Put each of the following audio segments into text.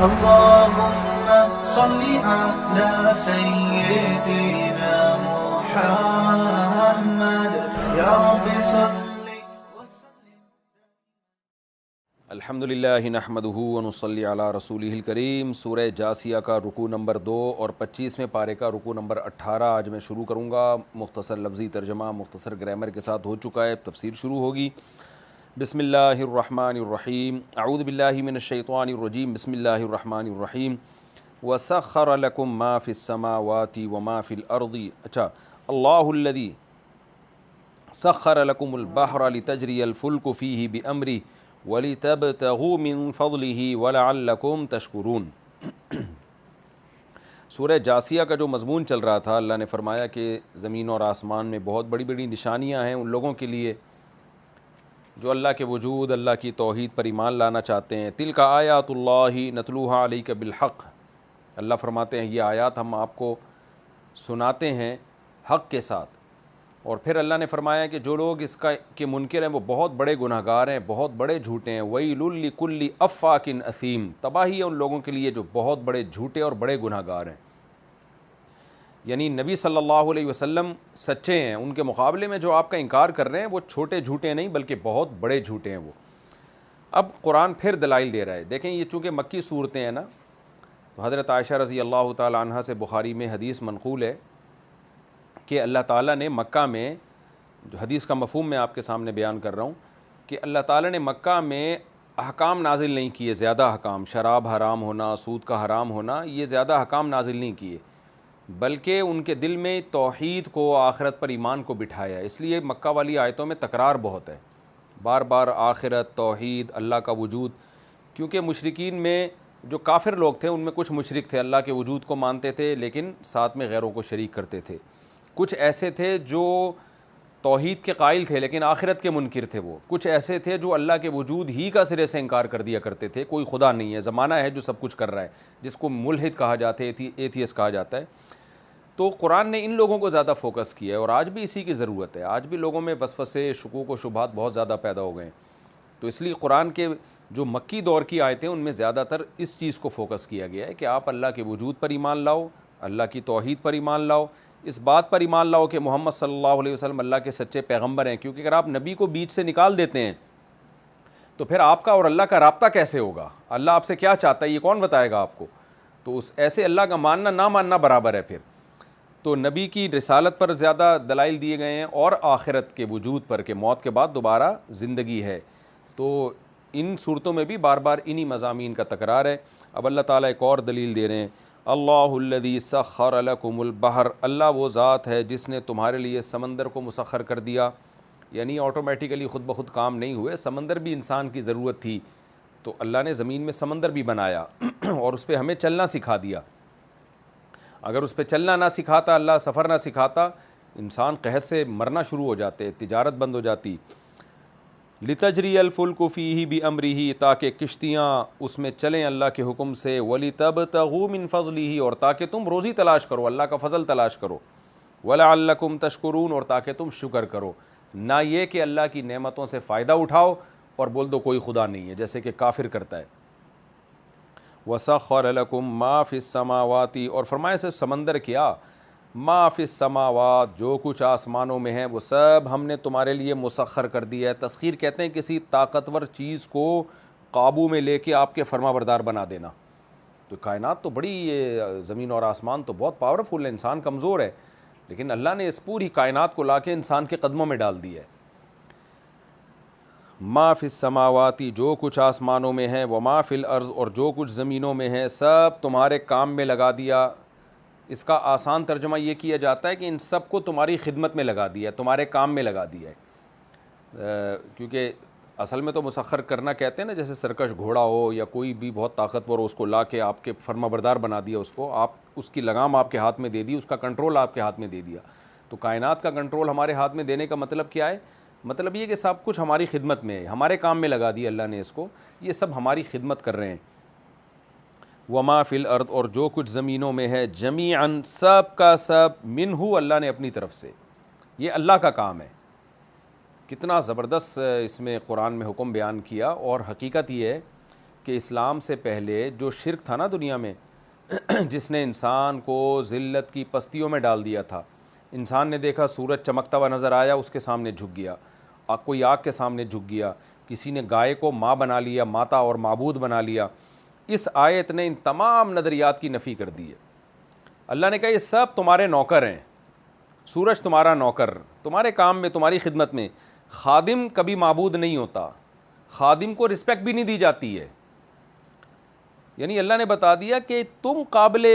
اللهم صل على سيدنا محمد يا رب صل الحمدللہ نحمدہ ونصلی علی رسولہ الکریم۔ سورہ جاسیہ کا رکوع نمبر 2 اور 25ویں پارے کا رکوع نمبر 18 آج میں شروع کروں گا۔ مختصر لفظی ترجمہ مختصر گرامر کے ساتھ ہو چکا ہے، تفسیر شروع ہوگی۔ بسم اللہ الرحمن الرحیم، اعوذ باللہ من الشیطان الرجیم، بسم اللہ الرحمن الرحیم۔ وسخر لکم ما فی السماوات وما فی الارض، اچھا، اللہ الذی سخر لکم البحر لتجری الفلک فیہ بامرہ وَلِتَبْتَغُوا مِن فَضْلِهِ وَلَعَلَّكُمْ تَشْكُرُونَ۔ سورہ جاسیہ کا جو مضمون چل رہا تھا، اللہ نے فرمایا کہ زمین اور آسمان میں بہت بڑی بڑی نشانیاں ہیں ان لوگوں کے لیے جو اللہ کے وجود، اللہ کی توحید پر ایمان لانا چاہتے ہیں۔ تِلْكَ آیات اللہ نتلوہا علیک بالحق، اللہ فرماتے ہیں یہ آیات ہم آپ کو سناتے ہیں حق کے ساتھ۔ اور پھر اللہ نے فرمایا کہ جو لوگ اس کا کے منکر ہیں وہ بہت بڑے گناہ گار ہیں، بہت بڑے جھوٹے ہیں۔ وَيْلٌ لِكُلِّ أَفَّاكٍ أَثِيمٍ، تباہی ہے ان لوگوں کے لیے جو بہت بڑے جھوٹے اور بڑے گناہ گار ہیں۔ یعنی نبی صلی اللہ علیہ وسلم سچے ہیں، ان کے مقابلے میں جو آپ کا انکار کر رہے ہیں وہ چھوٹے جھوٹے نہیں بلکہ بہت بڑے جھوٹے ہیں وہ۔ اب قرآن پھر دلائل دے رہا ہے۔ دیکھیں یہ چونکہ مکی صورتیں ہیں نا، تو حضرت عائشہ رضی اللہ تعالی عنہ سے بخاری میں حدیث منقول ہے کہ اللہ تعالیٰ نے مکہ میں، جو حدیث کا مفہوم میں آپ کے سامنے بیان کر رہا ہوں، کہ اللہ تعالیٰ نے مکہ میں احکام نازل نہیں کیے، زیادہ احکام، شراب حرام ہونا، سود کا حرام ہونا، یہ زیادہ احکام نازل نہیں کیے، بلکہ ان کے دل میں توحید کو، آخرت پر ایمان کو بٹھایا۔ اس لیے مکہ والی آیتوں میں تکرار بہت ہے، بار بار آخرت، توحید، اللہ کا وجود، کیونکہ مشرکین میں جو کافر لوگ تھے ان میں کچھ مشرک تھے، اللہ کے وجود کو مانتے تھے لیکن ساتھ میں غیروں کو شریک کرتے تھے۔ کچھ ایسے تھے جو توحید کے قائل تھے لیکن آخرت کے منکر تھے، وہ کچھ ایسے تھے جو اللہ کے وجود ہی کا سرے سے انکار کر دیا کرتے تھے، کوئی خدا نہیں ہے، زمانہ ہے جو سب کچھ کر رہا ہے، جس کو ملحد کہا جاتا ہے، ایتھیسٹ کہا جاتا ہے۔ تو قرآن نے ان لوگوں کو زیادہ فوکس کیا ہے، اور آج بھی اسی کی ضرورت ہے۔ آج بھی لوگوں میں وسوسے، شکوک و شبہات بہت زیادہ پیدا ہو گئے ہیں، تو اس لیے قرآن کے جو مکی دور کی آیتیں ان میں زیادہ تر اس چیز کو فوکس کیا گیا ہے کہ آپ اللہ کے وجود پر ایمان لاؤ، اللہ کی توحید پر ایمان لاؤ، اس بات پر ایمان لاؤ کہ محمد صلی اللہ علیہ وسلم اللہ کے سچے پیغمبر ہیں، کیونکہ اگر آپ نبی کو بیچ سے نکال دیتے ہیں تو پھر آپ کا اور اللہ کا رابطہ کیسے ہوگا؟ اللہ آپ سے کیا چاہتا ہے یہ کون بتائے گا آپ کو؟ تو اس ایسے اللہ کا ماننا نہ ماننا برابر ہے۔ پھر تو نبی کی رسالت پر زیادہ دلائل دیے گئے ہیں، اور آخرت کے وجود پر کہ موت کے بعد دوبارہ زندگی ہے۔ تو ان صورتوں میں بھی بار بار انہی مضامین کا تکرار ہے۔ اب اللہ تعالیٰ ایک اور دلیل دے رہے ہیں، اللہ الذی سخر لکم البحر، اللہ وہ ذات ہے جس نے تمہارے لیے سمندر کو مسخر کر دیا، یعنی آٹومیٹیکلی خود بخود کام نہیں ہوئے، سمندر بھی انسان کی ضرورت تھی، تو اللہ نے زمین میں سمندر بھی بنایا اور اس پہ ہمیں چلنا سکھا دیا۔ اگر اس پہ چلنا نہ سکھاتا، اللہ سفر نہ سکھاتا، انسان قحط سے مرنا شروع ہو جاتے، تجارت بند ہو جاتی۔ لِتَجْرِيَ الْفُلْكُ فِيهِ بِأَمْرِهِ، تاکہ کشتیاں اس میں چلیں اللہ کے حکم سے، وَلِتَبْتَغُوا مِن فَضْلِهِ، اور تاکہ تم روزی تلاش کرو، اللہ کا فضل تلاش کرو، وَلَعَلَّكُمْ تَشْكُرُونَ، اور تاکہ تم شکر کرو، نہ یہ کہ اللہ کی نعمتوں سے فائدہ اٹھاؤ اور بول دو کوئی خدا نہیں ہے، جیسے کہ کافر کرتا ہے۔ وَسَخَّرَ لَكُم مَّا فِي السَّمَاوَاتِ، اور فرمایا صرف سمندر کیا، ما فی السماوات، جو کچھ آسمانوں میں ہے وہ سب ہم نے تمہارے لیے مسخر کر دیا ہے۔ تسخیر کہتے ہیں کسی طاقتور چیز کو قابو میں لے کے آپ کے فرما بردار بنا دینا۔ تو کائنات تو بڑی، یہ زمین اور آسمان تو بہت پاورفل ہے، انسان کمزور ہے، لیکن اللہ نے اس پوری کائنات کو لا کے انسان کے قدموں میں ڈال دیا ہے۔ ما فی السماوات، جو کچھ آسمانوں میں ہے، وما فی الارض، اور جو کچھ زمینوں میں ہے، سب تمہارے کام میں لگا دیا۔ اس کا آسان ترجمہ یہ کیا جاتا ہے کہ ان سب کو تمہاری خدمت میں لگا دیا ہے، تمہارے کام میں لگا دیا ہے، کیونکہ اصل میں تو مسخر کرنا کہتے ہیں نا، جیسے سرکش گھوڑا ہو یا کوئی بھی بہت طاقتور ہو، اس کو لا کے آپ کے فرما بردار بنا دیا، اس کو آپ اس کی لگام آپ کے ہاتھ میں دے دی، اس کا کنٹرول آپ کے ہاتھ میں دے دیا۔ تو کائنات کا کنٹرول ہمارے ہاتھ میں دینے کا مطلب کیا ہے؟ مطلب یہ کہ سب کچھ ہماری خدمت میں ہے، ہمارے کام میں لگا دیا اللہ نے اس کو، یہ سب ہماری خدمت کر رہے ہیں۔ وما فی الارض، اور جو کچھ زمینوں میں ہے، جمیعاً، سب کا سب، منہ، اللہ نے اپنی طرف سے، یہ اللہ کا کام ہے۔ کتنا زبردست اس میں قرآن میں حکم بیان کیا، اور حقیقت یہ ہے کہ اسلام سے پہلے جو شرک تھا نا دنیا میں جس نے انسان کو ذلت کی پستیوں میں ڈال دیا تھا، انسان نے دیکھا سورج چمکتا ہوا نظر آیا، اس کے سامنے جھک گیا، کوئی آگ کے سامنے جھک گیا، کسی نے گائے کو ماں بنا لیا، ماتا اور معبود بنا لیا۔ اس آیت نے ان تمام نظریات کی نفی کر دی ہے۔ اللہ نے کہا یہ سب تمہارے نوکر ہیں، سورج تمہارا نوکر، تمہارے کام میں، تمہاری خدمت میں۔ خادم کبھی معبود نہیں ہوتا، خادم کو رسپیکٹ بھی نہیں دی جاتی ہے۔ یعنی اللہ نے بتا دیا کہ تم قابل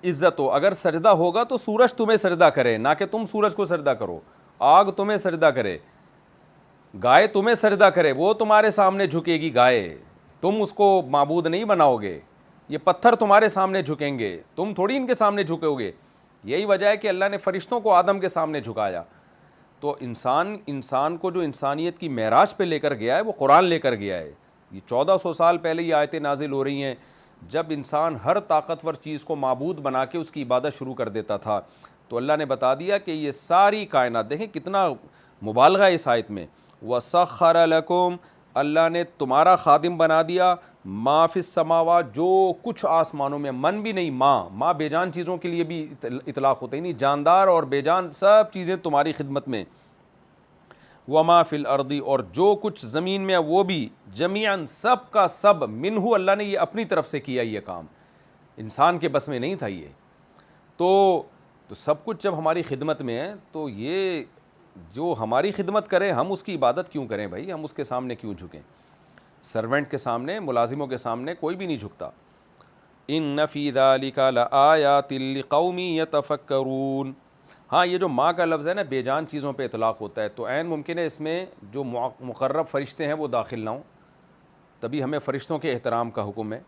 عزت ہو، اگر سجدہ ہوگا تو سورج تمہیں سجدہ کرے، نہ کہ تم سورج کو سجدہ کرو، آگ تمہیں سجدہ کرے، گائے تمہیں سجدہ کرے، وہ تمہارے سامنے جھکے گی گائے، تم اس کو معبود نہیں بناؤ گے، یہ پتھر تمہارے سامنے جھکیں گے، تم تھوڑی ان کے سامنے جھکو گے۔ یہی وجہ ہے کہ اللہ نے فرشتوں کو آدم کے سامنے جھکایا۔ تو انسان کو جو انسانیت کی معراج پہ لے کر گیا ہے وہ قرآن لے کر گیا ہے۔ یہ 1400 سال پہلے یہ آیتیں نازل ہو رہی ہیں، جب انسان ہر طاقتور چیز کو معبود بنا کے اس کی عبادت شروع کر دیتا تھا، تو اللہ نے بتا دیا کہ یہ ساری کائنات، دیکھیں کتنا مبالغہ ہے اس آیت میں، وَسَخَّرَ لَكُمْ، اللہ نے تمہارا خادم بنا دیا، ما فی السماوات، جو کچھ آسمانوں میں، من بھی نہیں، ماں بے جان چیزوں کے لیے بھی اطلاق ہوتا ہی نہیں، جاندار اور بے جان سب چیزیں تمہاری خدمت میں، وما فی الارض، اور جو کچھ زمین میں وہ بھی، جمیعاً سب کا سب، منہ، اللہ نے یہ اپنی طرف سے کیا یہ کام، انسان کے بس میں نہیں تھا یہ۔ تو سب کچھ جب ہماری خدمت میں ہے تو یہ جو ہماری خدمت کرے ہم اس کی عبادت کیوں کریں بھائی، ہم اس کے سامنے کیوں جھکیں؟ سرونٹ کے سامنے، ملازموں کے سامنے کوئی بھی نہیں جھکتا۔ ان فی ذلک لآیات لقوم یتفکرون، ہاں یہ جو ماں کا لفظ ہے نا بے جان چیزوں پہ اطلاق ہوتا ہے، تو عین ممکن ہے اس میں جو مقرب فرشتے ہیں وہ داخل نہ ہوں، تبھی ہمیں فرشتوں کے احترام کا حکم ہے۔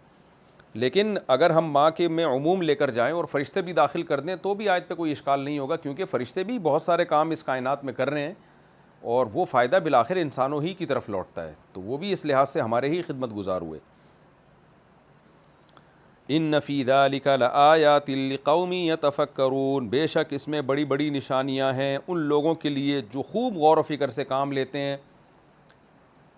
لیکن اگر ہم ماں کے میں عموم لے کر جائیں اور فرشتے بھی داخل کر دیں تو بھی آیت پہ کوئی اشکال نہیں ہوگا، کیونکہ فرشتے بھی بہت سارے کام اس کائنات میں کر رہے ہیں اور وہ فائدہ بالآخر انسانوں ہی کی طرف لوٹتا ہے، تو وہ بھی اس لحاظ سے ہمارے ہی خدمت گزار ہوئے۔ ان فی ذلک لآیات لقوم یتفکرون، بے شک اس میں بڑی بڑی نشانیاں ہیں ان لوگوں کے لیے جو خوب غور و فکر سے کام لیتے ہیں،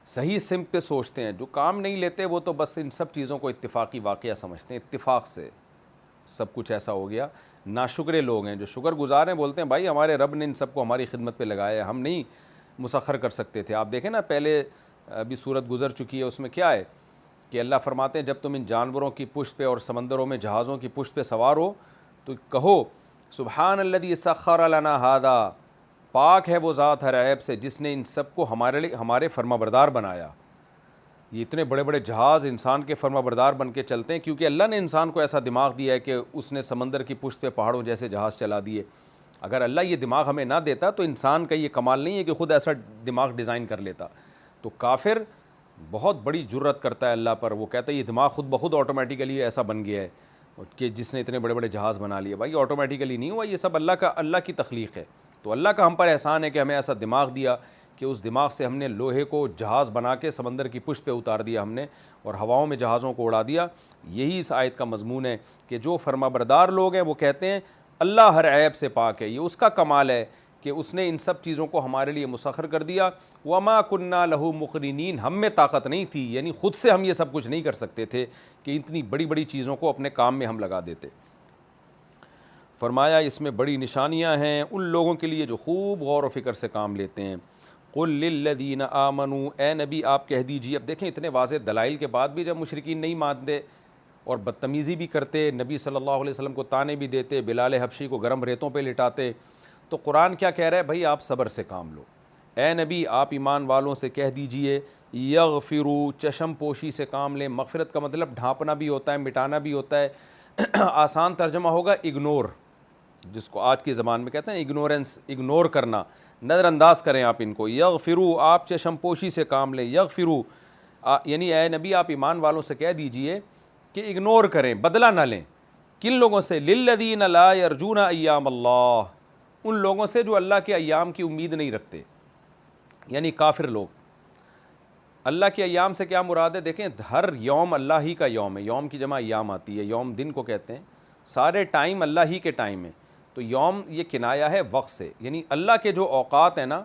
صحیح سمت پہ سوچتے ہیں۔ جو کام نہیں لیتے وہ تو بس ان سب چیزوں کو اتفاقی واقعہ سمجھتے ہیں، اتفاق سے سب کچھ ایسا ہو گیا۔ ناشکرے لوگ ہیں، جو شکر گزار ہیں بولتے ہیں بھائی ہمارے رب نے ان سب کو ہماری خدمت پہ لگایا ہے، ہم نہیں مسخر کر سکتے تھے۔ آپ دیکھیں نا پہلے ابھی صورت گزر چکی ہے، اس میں کیا ہے کہ اللہ فرماتے ہیں جب تم ان جانوروں کی پشت پہ اور سمندروں میں جہازوں کی پشت پہ سوار ہو تو کہو سبحان الذی سخر لنا ھذا، پاک ہے وہ ذات ہر عیب سے جس نے ان سب کو ہمارے فرما بردار بنایا۔ یہ اتنے بڑے بڑے جہاز انسان کے فرما بردار بن کے چلتے ہیں کیونکہ اللہ نے انسان کو ایسا دماغ دیا ہے کہ اس نے سمندر کی پشت پہ پہاڑوں جیسے جہاز چلا دیے۔ اگر اللہ یہ دماغ ہمیں نہ دیتا تو انسان کا یہ کمال نہیں ہے کہ خود ایسا دماغ ڈیزائن کر لیتا۔ تو کافر بہت بڑی جرت کرتا ہے اللہ پر، وہ کہتا ہے یہ دماغ خود بخود آٹومیٹیکلی ایسا بن گیا ہے کہ جس نے اتنے بڑے بڑے جہاز بنا لیے۔ بھائی آٹومیٹیکلی نہیں ہوا، یہ سب اللہ کی تخلیق ہے۔ تو اللہ کا ہم پر احسان ہے کہ ہمیں ایسا دماغ دیا کہ اس دماغ سے ہم نے لوہے کو جہاز بنا کے سمندر کی پشت پہ اتار دیا ہم نے، اور ہواؤں میں جہازوں کو اڑا دیا۔ یہی اس آیت کا مضمون ہے کہ جو فرما بردار لوگ ہیں وہ کہتے ہیں اللہ ہر عیب سے پاک ہے، یہ اس کا کمال ہے کہ اس نے ان سب چیزوں کو ہمارے لیے مسخر کر دیا۔ وما كنا له مقرنین، ہم میں طاقت نہیں تھی، یعنی خود سے ہم یہ سب کچھ نہیں کر سکتے تھے کہ اتنی بڑی بڑی چیزوں کو اپنے کام میں ہم لگا دیتے۔ فرمایا اس میں بڑی نشانیاں ہیں ان لوگوں کے لیے جو خوب غور و فکر سے کام لیتے ہیں۔ قل للذین آمنوا، اے نبی آپ کہہ دیجیے۔ اب دیکھیں اتنے واضح دلائل کے بعد بھی جب مشرکین نہیں مانتے اور بدتمیزی بھی کرتے، نبی صلی اللہ علیہ وسلم کو طعنے بھی دیتے، بلال حبشی کو گرم ریتوں پہ لٹاتے، تو قرآن کیا کہہ رہا ہے؟ بھائی آپ صبر سے کام لو۔ اے نبی آپ ایمان والوں سے کہہ دیجئے یغفروا، چشم پوشی سے کام لیں۔ مغفرت کا مطلب ڈھانپنا بھی ہوتا ہے، مٹانا بھی ہوتا ہے۔ آسان ترجمہ ہوگا اگنور، جس کو آج کی زبان میں کہتے ہیں اگنورنس، اگنور کرنا، نظر انداز کریں آپ ان کو۔ یغفروا، آپ چشم پوشی سے کام لیں۔ یغفروا یعنی اے نبی آپ ایمان والوں سے کہہ دیجئے کہ اگنور کریں، بدلہ نہ لیں۔ کن لوگوں سے؟ للذین لا یرجون ایام اللہ، ان لوگوں سے جو اللہ کے ایام کی امید نہیں رکھتے، یعنی کافر لوگ۔ اللہ کے ایام سے کیا مراد ہے؟ دیکھیں ہر یوم اللہ ہی کا یوم ہے، یوم کی جمع ایام آتی ہے، یوم دن کو کہتے ہیں، سارے ٹائم اللہ ہی کے ٹائم ہے۔ تو یوم یہ کنایا ہے وقت سے، یعنی اللہ کے جو اوقات ہیں نا،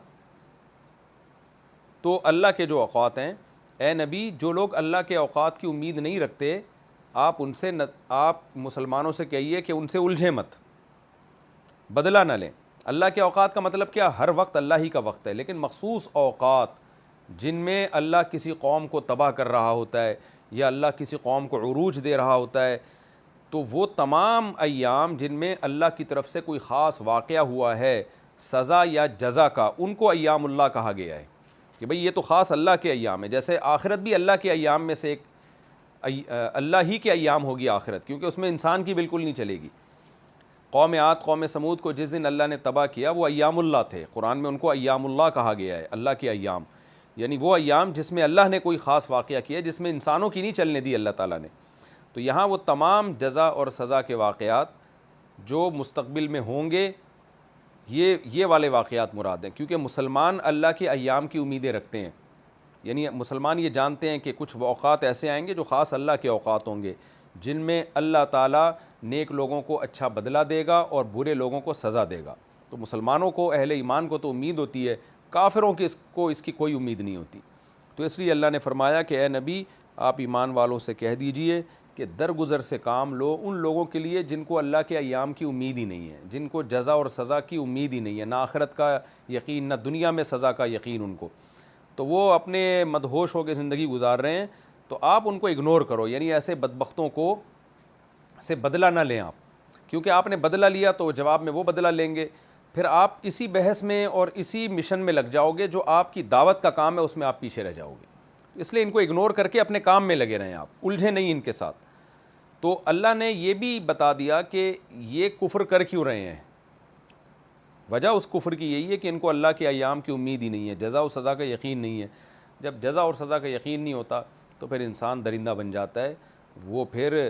تو اللہ کے جو اوقات ہیں اے نبی جو لوگ اللہ کے اوقات کی امید نہیں رکھتے آپ مسلمانوں سے کہیے کہ ان سے الجھے مت، بدلہ نہ لیں۔ اللہ کے اوقات کا مطلب کیا؟ ہر وقت اللہ ہی کا وقت ہے، لیکن مخصوص اوقات جن میں اللہ کسی قوم کو تباہ کر رہا ہوتا ہے یا اللہ کسی قوم کو عروج دے رہا ہوتا ہے، تو وہ تمام ایام جن میں اللہ کی طرف سے کوئی خاص واقعہ ہوا ہے سزا یا جزا کا، ان کو ایام اللہ کہا گیا ہے کہ بھئی یہ تو خاص اللہ کے ایام ہے۔ جیسے آخرت بھی اللہ کے ایام میں سے ایک اللہ ہی کے ایام ہوگی آخرت، کیونکہ اس میں انسان کی بالکل نہیں چلے گی۔ قوم عاد قوم سمود کو جس دن اللہ نے تباہ کیا وہ ایام اللہ تھے، قرآن میں ان کو ایام اللہ کہا گیا ہے، اللہ کے ایام، یعنی وہ ایام جس میں اللہ نے کوئی خاص واقعہ کیا جس میں انسانوں کی نہیں چلنے دی اللہ تعالیٰ نے۔ تو یہاں وہ تمام جزا اور سزا کے واقعات جو مستقبل میں ہوں گے یہ والے واقعات مراد ہیں، کیونکہ مسلمان اللہ کے ایام کی امیدیں رکھتے ہیں، یعنی مسلمان یہ جانتے ہیں کہ کچھ اوقات ایسے آئیں گے جو خاص اللہ کے اوقات ہوں گے جن میں اللہ تعالیٰ نیک لوگوں کو اچھا بدلہ دے گا اور برے لوگوں کو سزا دے گا۔ تو مسلمانوں کو، اہل ایمان کو تو امید ہوتی ہے، کافروں کی اس کی کوئی امید نہیں ہوتی۔ تو اس لیے اللہ نے فرمایا کہ اے نبی آپ ایمان والوں سے کہہ دیجئے کہ درگزر سے کام لو ان لوگوں کے لیے جن کو اللہ کے ایام کی امید ہی نہیں ہے، جن کو جزا اور سزا کی امید ہی نہیں ہے، نہ آخرت کا یقین نہ دنیا میں سزا کا یقین ان کو، تو وہ اپنے مدہوش ہو کے زندگی گزار رہے ہیں۔ تو آپ ان کو اگنور کرو، یعنی ایسے بدبختوں کو سے بدلہ نہ لیں آپ، کیونکہ آپ نے بدلہ لیا تو جواب میں وہ بدلہ لیں گے، پھر آپ اسی بحث میں اور اسی مشن میں لگ جاؤ گے جو آپ کی دعوت کا کام ہے، اس میں آپ پیچھے رہ جاؤ گے۔ اس لیے ان کو اگنور کر کے اپنے کام میں لگے رہیں، آپ الجھے نہیں ان کے ساتھ۔ تو اللہ نے یہ بھی بتا دیا کہ یہ کفر کر کیوں رہے ہیں، وجہ اس کفر کی یہی ہے کہ ان کو اللہ کے ایام کی امید ہی نہیں ہے، جزا و سزا کا یقین نہیں ہے۔ جب جزا اور سزا کا یقین نہیں ہوتا تو پھر انسان درندہ بن جاتا ہے، وہ پھر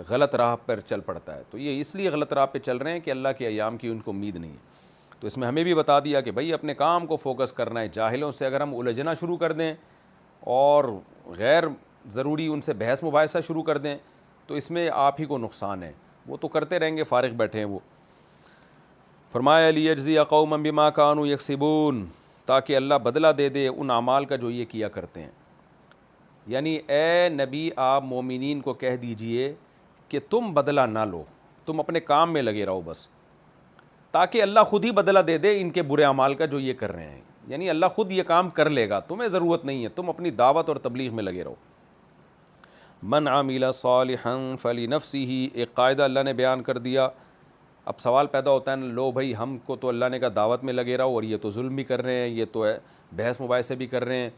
غلط راہ پر چل پڑتا ہے۔ تو یہ اس لیے غلط راہ پہ چل رہے ہیں کہ اللہ کے ایام کی ان کو امید نہیں ہے۔ تو اس میں ہمیں بھی بتا دیا کہ بھئی اپنے کام کو فوکس کرنا ہے، جاہلوں سے اگر ہم الجھنا شروع کر دیں اور غیر ضروری ان سے بحث مباحثہ شروع کر دیں تو اس میں آپ ہی کو نقصان ہے، وہ تو کرتے رہیں گے، فارغ بیٹھے ہیں وہ۔ فرمایا لیجزی قوما بما کانوا یکسبون، تاکہ اللہ بدلہ دے دے ان اعمال کا جو یہ کیا کرتے ہیں۔ یعنی اے نبی آپ مومنین کو کہہ دیجئے کہ تم بدلہ نہ لو، تم اپنے کام میں لگے رہو بس، تاکہ اللہ خود ہی بدلہ دے دے ان کے برے اعمال کا جو یہ کر رہے ہیں، یعنی اللہ خود یہ کام کر لے گا، تمہیں ضرورت نہیں ہے، تم اپنی دعوت اور تبلیغ میں لگے رہو۔ من عمل صالحا فلنفسہ، ایک قاعدہ اللہ نے بیان کر دیا۔ اب سوال پیدا ہوتا ہے لو بھائی ہم کو تو اللہ نے کہا دعوت میں لگے رہو اور یہ تو ظلم بھی کر رہے ہیں، یہ تو بحث مباحثے بھی کر رہے ہیں۔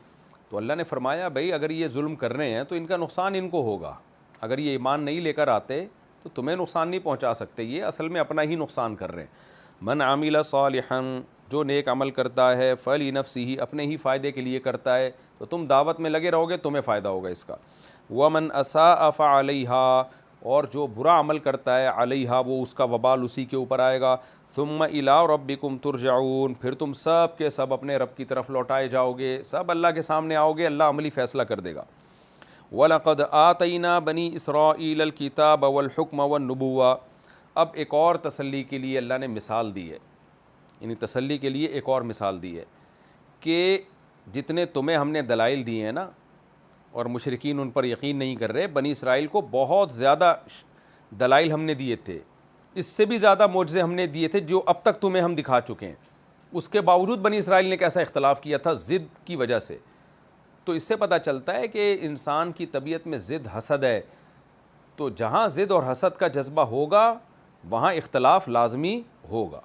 تو اللہ نے فرمایا بھائی اگر یہ ظلم کر رہے ہیں تو ان کا نقصان ان کو ہوگا، اگر یہ ایمان نہیں لے کر آتے تو تمہیں نقصان نہیں پہنچا سکتے، یہ اصل میں اپنا ہی نقصان کر رہے ہیں۔ من عمل صالحا، جو نیک عمل کرتا ہے، فلنفسہ، اپنے ہی فائدے کے لیے کرتا ہے، تو تم دعوت میں لگے رہو گے تمہیں فائدہ ہوگا اس کا۔ ومن اساء فعلیہا، اور جو برا عمل کرتا ہے علیہا، وہ اس کا وبال اسی کے اوپر آئے گا۔ ثم الی ربکم ترجعون، پھر تم سب کے سب اپنے رب کی طرف لوٹائے جاؤ گے، سب اللہ کے سامنے آؤ گے، اللہ عملی فیصلہ کر دے گا۔ وَلَقَدْ آتَيْنَا بَنِي إِسْرَائِيلَ الْكِتَابَ وَالْحُكْمَ وَالنُّبُوَّةَ، اب ایک اور تسلی کے لیے اللہ نے مثال دی ہے، یعنی تسلی کے لیے ایک اور مثال دی ہے کہ جتنے تمہیں ہم نے دلائل دیے ہیں نا، اور مشرکین ان پر یقین نہیں کر رہے، بنی اسرائیل کو بہت زیادہ دلائل ہم نے دیے تھے، اس سے بھی زیادہ معجزے ہم نے دیے تھے جو اب تک تمہیں ہم دکھا چکے ہیں، اس کے باوجود بنی اسرائیل نے کیسا اختلاف کیا تھا ضد کی وجہ سے۔ تو اس سے پتہ چلتا ہے کہ انسان کی طبیعت میں ضد حسد ہے، تو جہاں ضد اور حسد کا جذبہ ہوگا وہاں اختلاف لازمی ہوگا۔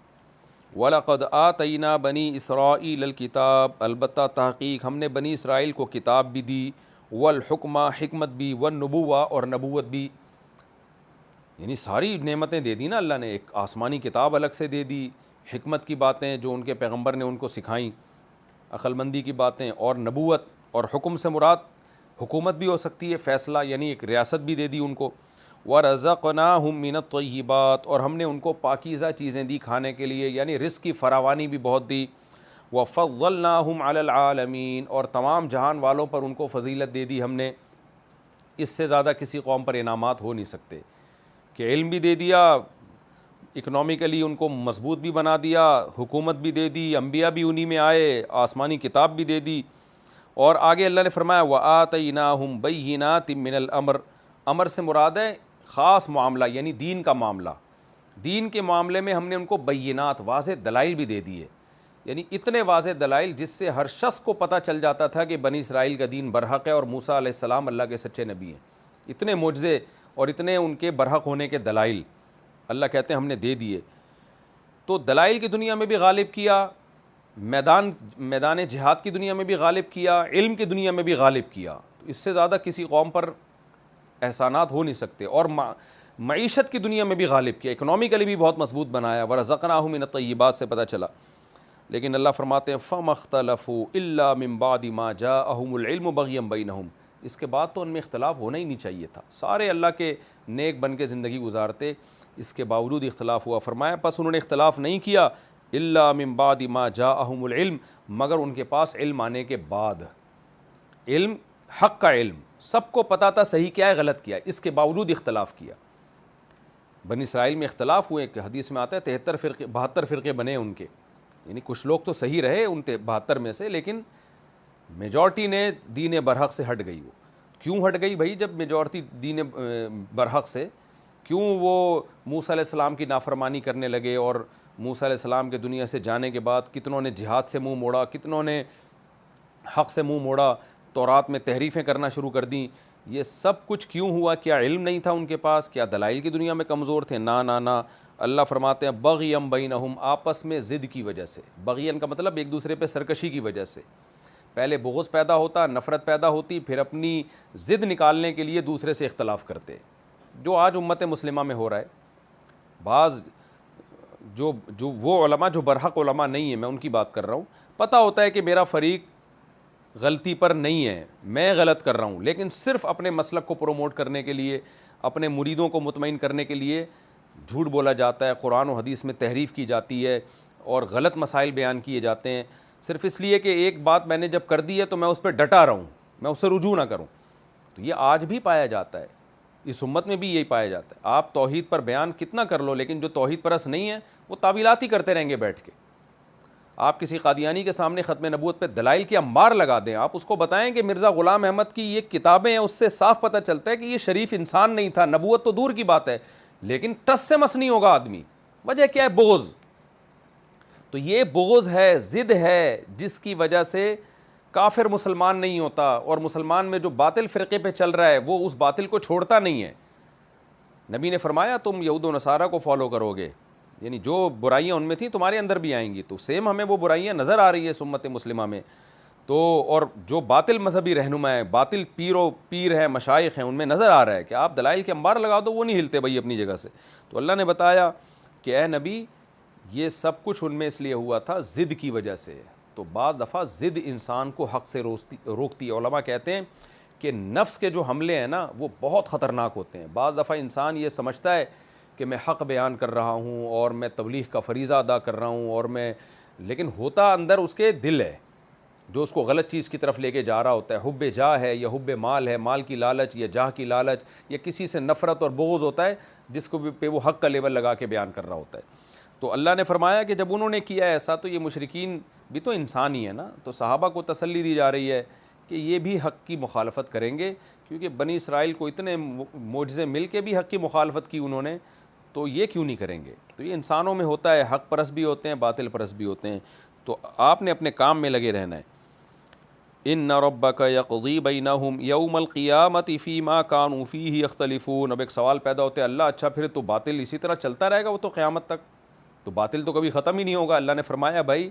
وَلَقَدْ آتَيْنَا بَنِي إِسْرَائِيلَ الْكِتَابَ، البتہ تحقیق ہم نے بنی اسرائیل کو کتاب بھی دی، والحکمہ، حکمت بھی، والنبوہ، اور نبوت بھی، یعنی ساری نعمتیں دے دی نا اللہ نے، ایک آسمانی کتاب الگ سے دے دی، حکمت کی باتیں جو ان کے پیغمبر نے ان کو سکھائیں، عقل مندی کی باتیں، اور نبوت، اور حکم سے مراد حکومت بھی ہو سکتی ہے، فیصلہ، یعنی ایک ریاست بھی دے دی ان کو۔ وَرَزَقْنَاهُم مِّنَ الطَّيِّبَاتِ، اور ہم نے ان کو پاکیزہ چیزیں دی کھانے کے لیے، یعنی رزق کی فراوانی بھی بہت دی۔ وَفَضَّلْنَاهُمْ عَلَى الْعَالَمِينَ، اور تمام جہان والوں پر ان کو فضیلت دے دی ہم نے، اس سے زیادہ کسی قوم پر انعامات ہو نہیں سکتے کہ علم بھی دے دیا، اکنومیکلی ان کو مضبوط بھی بنا دیا، حکومت بھی دے دی، انبیاء بھی انہی میں آئے، آسمانی کتاب بھی دے دی۔ اور آگے اللہ نے فرمایا وَآتَيْنَاهُمْ بَيِّنَاتٍ مِّنَ الْأَمْرِ، امر سے مراد ہے خاص معاملہ یعنی دین کا معاملہ، دین کے معاملے میں ہم نے ان کو بینات واضح دلائل بھی دے دیے، یعنی اتنے واضح دلائل جس سے ہر شخص کو پتہ چل جاتا تھا کہ بنی اسرائیل کا دین برحق ہے اور موسیٰ علیہ السلام اللہ کے سچے نبی ہیں۔ اتنے معجزے اور اتنے ان کے برحق ہونے کے دلائل اللہ کہتے ہیں ہم نے دے دیے۔ تو دلائل کی دنیا میں بھی غالب کیا، میدان جہاد کی دنیا میں بھی غالب کیا، علم کی دنیا میں بھی غالب کیا۔ تو اس سے زیادہ کسی قوم پر احسانات ہو نہیں سکتے، اور معیشت کی دنیا میں بھی غالب کیا، اکنومیکلی بھی بہت مضبوط بنایا۔ ورزقناہم من الطیبات سے پتہ چلا، لیکن اللہ فرماتے ہیں فَمَا اخْتَلَفُوا إِلَّا مِن بَعْدِ مَا جَاءَهُمُ الْعِلْمُ بَغْيًا بَيْنَهُمْ، اس کے بعد تو ان میں اختلاف ہونا ہی نہیں چاہیے تھا، سارے اللہ کے نیک بن کے زندگی گزارتے، اس کے باوجود اختلاف ہوا۔ فرمایا پس انہوں نے اختلاف نہیں کیا إِلَّا مِن بَعْدِ مَا جَاءَهُمُ الْعِلْمُ، مگر ان کے پاس علم آنے کے بعد، علم حق کا علم، سب کو پتہ تھا صحیح کیا ہے غلط کیا ہے، اس کے باوجود اختلاف کیا۔ بنی اسرائیل میں اختلاف ہوئے کہ حدیث میں آتا ہے 72 فرقے بنے ان کے، یعنی کچھ لوگ تو صحیح رہے ان 72 میں سے، لیکن میجورٹی نے دین برحق سے ہٹ گئی۔ وہ کیوں ہٹ گئی بھائی؟ جب میجورٹی دین برحق سے، کیوں وہ موسیٰ علیہ السلام کی نافرمانی کرنے لگے، اور موسیٰ علیہ السلام کے دنیا سے جانے کے بعد کتنوں نے جہاد سے منہ موڑا، کتنوں نے حق سے منہ موڑا، تورات میں تحریفیں کرنا شروع کر دیں، یہ سب کچھ کیوں ہوا؟ کیا علم نہیں تھا ان کے پاس؟ کیا دلائل کی دنیا میں کمزور تھے؟ نہ، اللہ فرماتے ہیں بغیم بینہم، آپس میں ضد کی وجہ سے، بغین کا مطلب ایک دوسرے پہ سرکشی کی وجہ سے، پہلے بغض پیدا ہوتا، نفرت پیدا ہوتی، پھر اپنی ضد نکالنے کے لیے دوسرے سے اختلاف کرتے، جو آج امت مسلمہ میں ہو رہا ہے۔ بعض جو وہ علماء جو برحق علماء نہیں ہیں، میں ان کی بات کر رہا ہوں، پتہ ہوتا ہے کہ میرا فریق غلطی پر نہیں ہے، میں غلط کر رہا ہوں، لیکن صرف اپنے مسلک کو پروموٹ کرنے کے لیے، اپنے مریدوں کو مطمئن کرنے کے لیے جھوٹ بولا جاتا ہے، قرآن و حدیث میں تحریف کی جاتی ہے، اور غلط مسائل بیان کیے جاتے ہیں، صرف اس لیے کہ ایک بات میں نے جب کر دی ہے تو میں اس پہ ڈٹا رہوں، میں اسے رجوع نہ کروں۔ تو یہ آج بھی پایا جاتا ہے، اس امت میں بھی یہی پایا جاتا ہے۔ آپ توحید پر بیان کتنا کر لو، لیکن جو توحید پرست نہیں ہے وہ تعویلات ہی کرتے رہیں گے بیٹھ کے۔ آپ کسی قادیانی کے سامنے ختم نبوت پہ دلائل کی انبار لگا دیں، آپ اس کو بتائیں کہ مرزا غلام احمد کی یہ کتابیں ہیں، اس سے صاف پتہ چلتا ہے کہ یہ شریف انسان نہیں تھا، نبوت تو دور کی بات ہے، لیکن ٹس سے مس نہیں ہوگا آدمی۔ وجہ کیا ہے؟ بغض۔ تو یہ بغض ہے، ضد ہے، جس کی وجہ سے کافر مسلمان نہیں ہوتا، اور مسلمان میں جو باطل فرقے پہ چل رہا ہے وہ اس باطل کو چھوڑتا نہیں ہے۔ نبی نے فرمایا تم یہود و نصارہ کو فالو کرو گے، یعنی جو برائیاں ان میں تھیں تمہارے اندر بھی آئیں گی، تو سیم ہمیں وہ برائیاں نظر آ رہی ہے امت مسلمہ میں۔ تو اور جو باطل مذہبی رہنما ہے، باطل پیر ہیں، مشائخ ہیں، ان میں نظر آ رہا ہے کہ آپ دلائل کے انبار لگا دو وہ نہیں ہلتے بھائی اپنی جگہ سے۔ تو اللہ نے بتایا کہ اے نبی یہ سب کچھ ان میں اس لیے ہوا تھا ضد کی وجہ سے۔ تو بعض دفعہ ضد انسان کو حق سے روکتی ہے۔ علماء کہتے ہیں کہ نفس کے جو حملے ہیں نا وہ بہت خطرناک ہوتے ہیں۔ بعض دفعہ انسان یہ سمجھتا ہے کہ میں حق بیان کر رہا ہوں اور میں تبلیغ کا فریضہ ادا کر رہا ہوں، اور لیکن ہوتا اندر اس کے دل ہے جو اس کو غلط چیز کی طرف لے کے جا رہا ہوتا ہے۔ حب جاہ ہے یا حب مال ہے، مال کی لالچ یا جاہ کی لالچ، یا کسی سے نفرت اور بغض ہوتا ہے جس کو پہ وہ حق کا لیبل لگا کے بیان کر رہا ہوتا ہے۔ تو اللہ نے فرمایا کہ جب انہوں نے کیا ایسا تو یہ مشرکین بھی تو انسان ہی ہے نا، تو صحابہ کو تسلی دی جا رہی ہے کہ یہ بھی حق کی مخالفت کریں گے، کیونکہ بنی اسرائیل کو اتنے معجزے مل کے بھی حق کی مخالفت کی انہوں نے، تو یہ کیوں نہیں کریں گے؟ تو یہ انسانوں میں ہوتا ہے، حق پرست بھی ہوتے ہیں، باطل پرست بھی ہوتے ہیں، تو آپ نے اپنے کام میں لگے رہنا ہے۔ ان ربک یقضی بینہم یوم القیامۃ فیما کانوا فیہ یختلفون۔ اب ایک سوال پیدا ہوتا ہے، اللہ اچھا پھر تو باطل اسی طرح چلتا رہے گا وہ تو قیامت تک؟ تو باطل تو کبھی ختم ہی نہیں ہوگا۔ اللہ نے فرمایا بھائی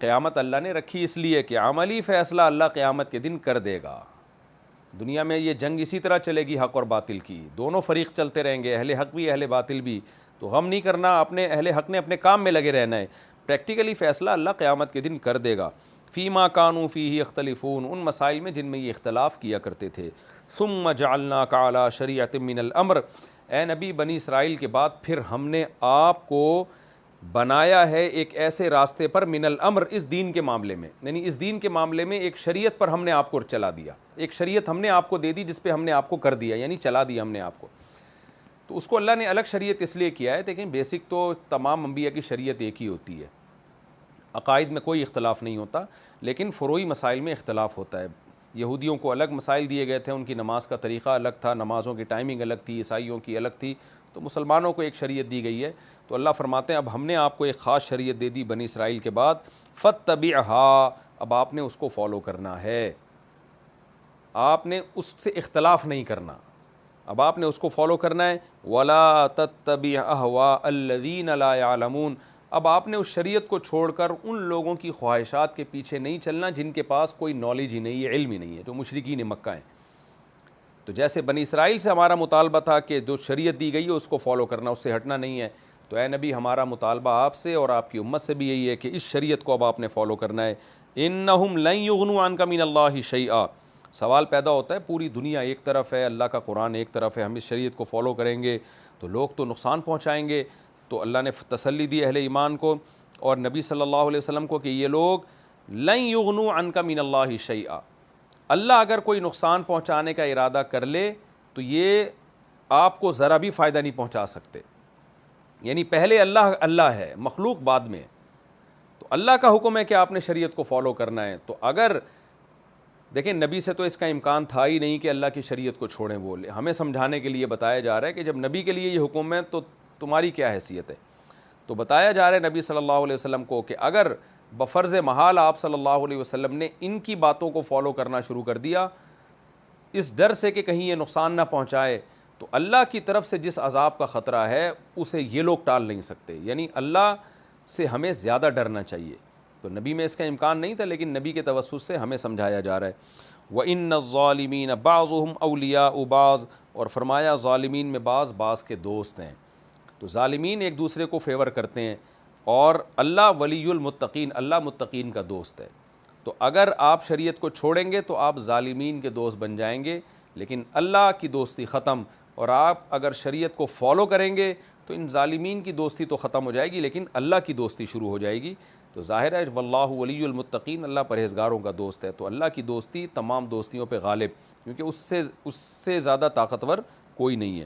قیامت اللہ نے رکھی اس لیے کہ عملی فیصلہ اللہ قیامت کے دن کر دے گا۔ دنیا میں یہ جنگ اسی طرح چلے گی حق اور باطل کی، دونوں فریق چلتے رہیں گے، اہل حق بھی اہل باطل بھی، تو غم نہیں کرنا، اپنے اہل حق نے اپنے کام میں لگے رہنا ہے، پریکٹیکلی فیصلہ اللہ قیامت کے دن کر دے گا۔ فیما کانوا فیہ یختلفون، ان مسائل میں جن میں یہ اختلاف کیا کرتے تھے۔ ثم جعلناک علی شریعۃ من الامر، اے نبی بنی اسرائیل کے بعد پھر ہم نے آپ کو بنایا ہے ایک ایسے راستے پر، من الامر اس دین کے معاملے میں، یعنی اس دین کے معاملے میں ایک شریعت پر ہم نے آپ کو چلا دیا، ایک شریعت ہم نے آپ کو دے دی جس پہ ہم نے آپ کو کر دیا، یعنی چلا دیا ہم نے آپ کو۔ تو اس کو اللہ نے الگ شریعت اس لیے کیا ہے، لیکن بیسک تو تمام انبیاء کی شریعت ایک ہی ہوتی ہے۔ عقائد میں کوئی اختلاف نہیں ہوتا، لیکن فروعی مسائل میں اختلاف ہوتا ہے۔ یہودیوں کو الگ مسائل دیے گئے تھے، ان کی نماز کا طریقہ الگ تھا، نمازوں کی ٹائمنگ الگ تھی، عیسائیوں کی الگ تھی، تو مسلمانوں کو ایک شریعت دی گئی ہے۔ تو اللہ فرماتے ہیں اب ہم نے آپ کو ایک خاص شریعت دے دی بنی اسرائیل کے بعد، فاتبعھا، اب آپ نے اس کو فالو کرنا ہے، آپ نے اس سے اختلاف نہیں کرنا، اب آپ نے اس کو فالو کرنا ہے۔ وَلَا تَتَّبِعْ أَهْوَاءَ الَّذِينَ لَا يَعْلَمُونَ، اب آپ نے اس شریعت کو چھوڑ کر ان لوگوں کی خواہشات کے پیچھے نہیں چلنا جن کے پاس کوئی نالج ہی نہیں ہے، علم ہی نہیں ہے، جو مشرکین مکہ ہیں۔ تو جیسے بنی اسرائیل سے ہمارا مطالبہ تھا کہ جو شریعت دی گئی ہے اس کو فالو کرنا، اس سے ہٹنا نہیں ہے، تو اے نبی ہمارا مطالبہ آپ سے اور آپ کی امت سے بھی یہی ہے کہ اس شریعت کو اب آپ نے فالو کرنا ہے۔ اِنَّهُمْ لَن يُغْنُوا عَنْكَ مِنَ اللَّهِ شَيْئًا، سوال پیدا ہوتا ہے، پوری دنیا ایک طرف ہے، اللہ کا قرآن ایک طرف ہے، ہم اس شریعت کو فالو کریں گے تو لوگ تو نقصان پہنچائیں گے، تو اللہ نے تسلی دی اہل ایمان کو اور نبی صلی اللہ علیہ وسلم کو کہ یہ لوگ لن یغنوا عنک من اللہ شیئا، اللہ اگر کوئی نقصان پہنچانے کا ارادہ کر لے تو یہ آپ کو ذرا بھی فائدہ نہیں پہنچا سکتے، یعنی پہلے اللہ ہے، مخلوق بعد میں، تو اللہ کا حکم ہے کہ آپ نے شریعت کو فالو کرنا ہے۔ تو اگر دیکھیں نبی سے تو اس کا امکان تھا ہی نہیں کہ اللہ کی شریعت کو چھوڑیں، بولے ہمیں سمجھانے کے لیے بتایا جا رہا ہے کہ جب نبی کے لیے یہ حکم ہے تو تمہاری کیا حیثیت ہے، تو بتایا جا رہا ہے نبی صلی اللہ علیہ وسلم کو کہ اگر بفرض محال آپ صلی اللہ علیہ وسلم نے ان کی باتوں کو فالو کرنا شروع کر دیا اس ڈر سے کہ کہیں یہ نقصان نہ پہنچائے، تو اللہ کی طرف سے جس عذاب کا خطرہ ہے اسے یہ لوگ ٹال نہیں سکتے، یعنی اللہ سے ہمیں زیادہ ڈرنا چاہیے۔ تو نبی میں اس کا امکان نہیں تھا، لیکن نبی کے توسط سے ہمیں سمجھایا جا رہا ہے۔ وَإِنَّ الظَّالِمِينَ بَعْضُهُمْ أَوْلِيَاءُ بَعْضٍ، اور فرمایا ظالمین میں بعض کے دوست ہیں، تو ظالمین ایک دوسرے کو فیور کرتے ہیں، اور اللہ ولی المتقین، اللہ متقین کا دوست ہے۔ تو اگر آپ شریعت کو چھوڑیں گے تو آپ ظالمین کے دوست بن جائیں گے، لیکن اللہ کی دوستی ختم، اور آپ اگر شریعت کو فالو کریں گے تو ان ظالمین کی دوستی تو ختم ہو جائے گی لیکن اللہ کی دوستی شروع ہو جائے گی۔ تو ظاہر ہے واللہ ولی المتقین، اللہ پرہیزگاروں کا دوست ہے، تو اللہ کی دوستی تمام دوستیوں پہ غالب، کیونکہ اس سے زیادہ طاقتور کوئی نہیں ہے۔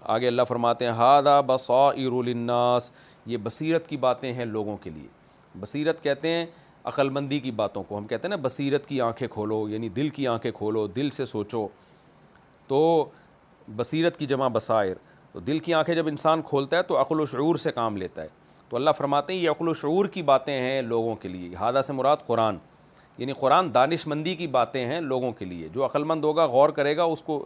آگے اللہ فرماتے ہیں ھذا بصائر للناس، یہ بصیرت کی باتیں ہیں لوگوں کے لیے۔ بصیرت کہتے ہیں عقل مندی کی باتوں کو، ہم کہتے ہیں نا بصیرت کی آنکھیں کھولو، یعنی دل کی آنکھیں کھولو، دل سے سوچو، تو بصیرت کی جمع بصائر، تو دل کی آنکھیں جب انسان کھولتا ہے تو عقل و شعور سے کام لیتا ہے، تو اللہ فرماتے ہیں یہ عقل و شعور کی باتیں ہیں لوگوں کے لیے۔ ھذا سے مراد قرآن، یعنی قرآن دانش مندی کی باتیں ہیں لوگوں کے لیے، جو عقل مند ہوگا غور کرے گا اس کو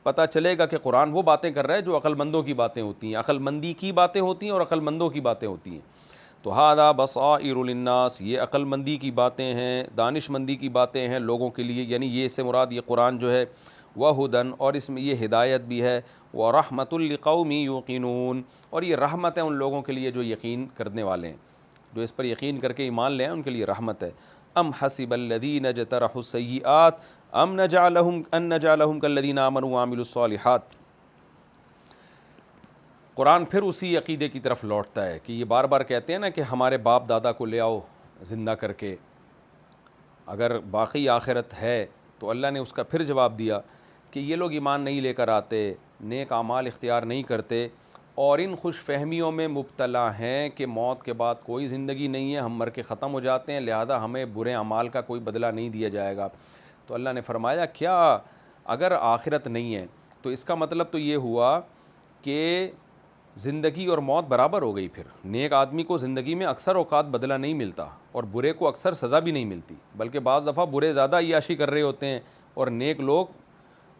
پتہ چلے گا کہ قرآن وہ باتیں کر رہا ہے جو عقل مندوں کی باتیں ہوتی ہیں، عقل مندی کی باتیں ہوتی ہیں اور عقل مندوں کی باتیں ہوتی ہیں۔ تو ھذا بصائر للناس، یہ عقل مندی کی باتیں ہیں، دانش مندی کی باتیں ہیں لوگوں کے لیے، یعنی یہ سے مراد یہ قرآن جو ہے وہدن، اور اس میں یہ ہدایت بھی ہے، ورحمۃ لقوم یوقنون، اور یہ رحمت ہے ان لوگوں کے لیے جو یقین کرنے والے ہیں، جو اس پر یقین کر کے ایمان لے ہیں ان کے لیے رحمت ہے۔ ام حسب الذین اجترحوا السیئات ام نجعلہم کالذین آمنوا وعملوا الصالحات۔ قرآن پھر اسی عقیدے کی طرف لوٹتا ہے کہ یہ بار بار کہتے ہیں نا کہ ہمارے باپ دادا کو لے آؤ زندہ کر کے، اگر باقی آخرت ہے تو اللہ نے اس کا پھر جواب دیا کہ یہ لوگ ایمان نہیں لے کر آتے، نیک اعمال اختیار نہیں کرتے، اور ان خوش فہمیوں میں مبتلا ہیں کہ موت کے بعد کوئی زندگی نہیں ہے، ہم مر کے ختم ہو جاتے ہیں، لہذا ہمیں برے اعمال کا کوئی بدلہ نہیں دیا جائے گا۔ تو اللہ نے فرمایا کیا اگر آخرت نہیں ہے تو اس کا مطلب تو یہ ہوا کہ زندگی اور موت برابر ہو گئی، پھر نیک آدمی کو زندگی میں اکثر اوقات بدلہ نہیں ملتا اور برے کو اکثر سزا بھی نہیں ملتی، بلکہ بعض دفعہ برے زیادہ عیاشی کر رہے ہوتے ہیں اور نیک لوگ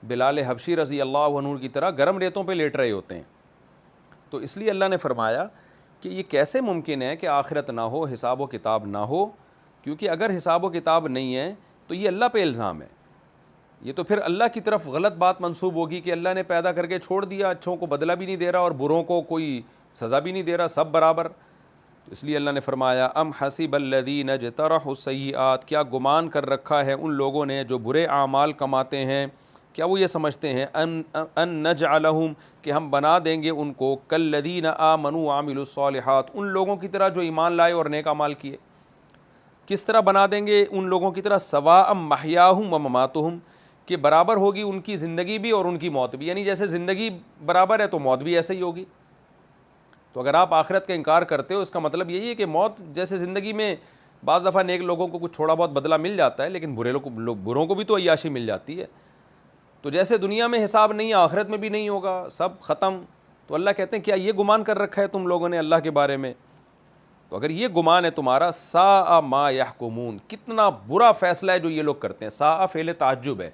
بلال حبشی رضی اللہ عنہ کی طرح گرم ریتوں پہ لیٹ رہے ہوتے ہیں۔ تو اس لیے اللہ نے فرمایا کہ یہ کیسے ممکن ہے کہ آخرت نہ ہو، حساب و کتاب نہ ہو، کیونکہ اگر حساب و کتاب نہیں ہے تو یہ اللہ پہ الزام ہے، یہ تو پھر اللہ کی طرف غلط بات منسوب ہوگی کہ اللہ نے پیدا کر کے چھوڑ دیا، اچھوں کو بدلہ بھی نہیں دے رہا اور بروں کو کوئی سزا بھی نہیں دے رہا، سب برابر۔ تو اس لیے اللہ نے فرمایا ام حسب الذین اجترحوا السیئات، کیا گمان کر رکھا ہے ان لوگوں نے جو برے اعمال کماتے ہیں، کیا وہ یہ سمجھتے ہیں ان نجعلہم، کہ ہم بنا دیں گے ان کو کالذین آمنوا وعملوا الصالحات، ان لوگوں کی طرح جو ایمان لائے اور نیک اعمال کیے۔ کس طرح بنا دیں گے ان لوگوں کی طرح؟ سواء محیاہم ومماتہم، کہ برابر ہوگی ان کی زندگی بھی اور ان کی موت بھی، یعنی جیسے زندگی برابر ہے تو موت بھی ایسے ہی ہوگی۔ تو اگر آپ آخرت کا انکار کرتے ہو اس کا مطلب یہی ہے کہ موت جیسے زندگی میں بعض دفعہ نیک لوگوں کو کچھ تھوڑا بہت بدلہ مل جاتا ہے، لیکن بروں کو بھی تو عیاشی مل جاتی ہے. تو جیسے دنیا میں حساب نہیں ہے، آخرت میں بھی نہیں ہوگا، سب ختم. تو اللہ کہتے ہیں کیا یہ گمان کر رکھا ہے تم لوگوں نے اللہ کے بارے میں؟ تو اگر یہ گمان ہے تمہارا، ساء ما یحکمون، کتنا برا فیصلہ ہے جو یہ لوگ کرتے ہیں. ساء فعل تعجب ہے،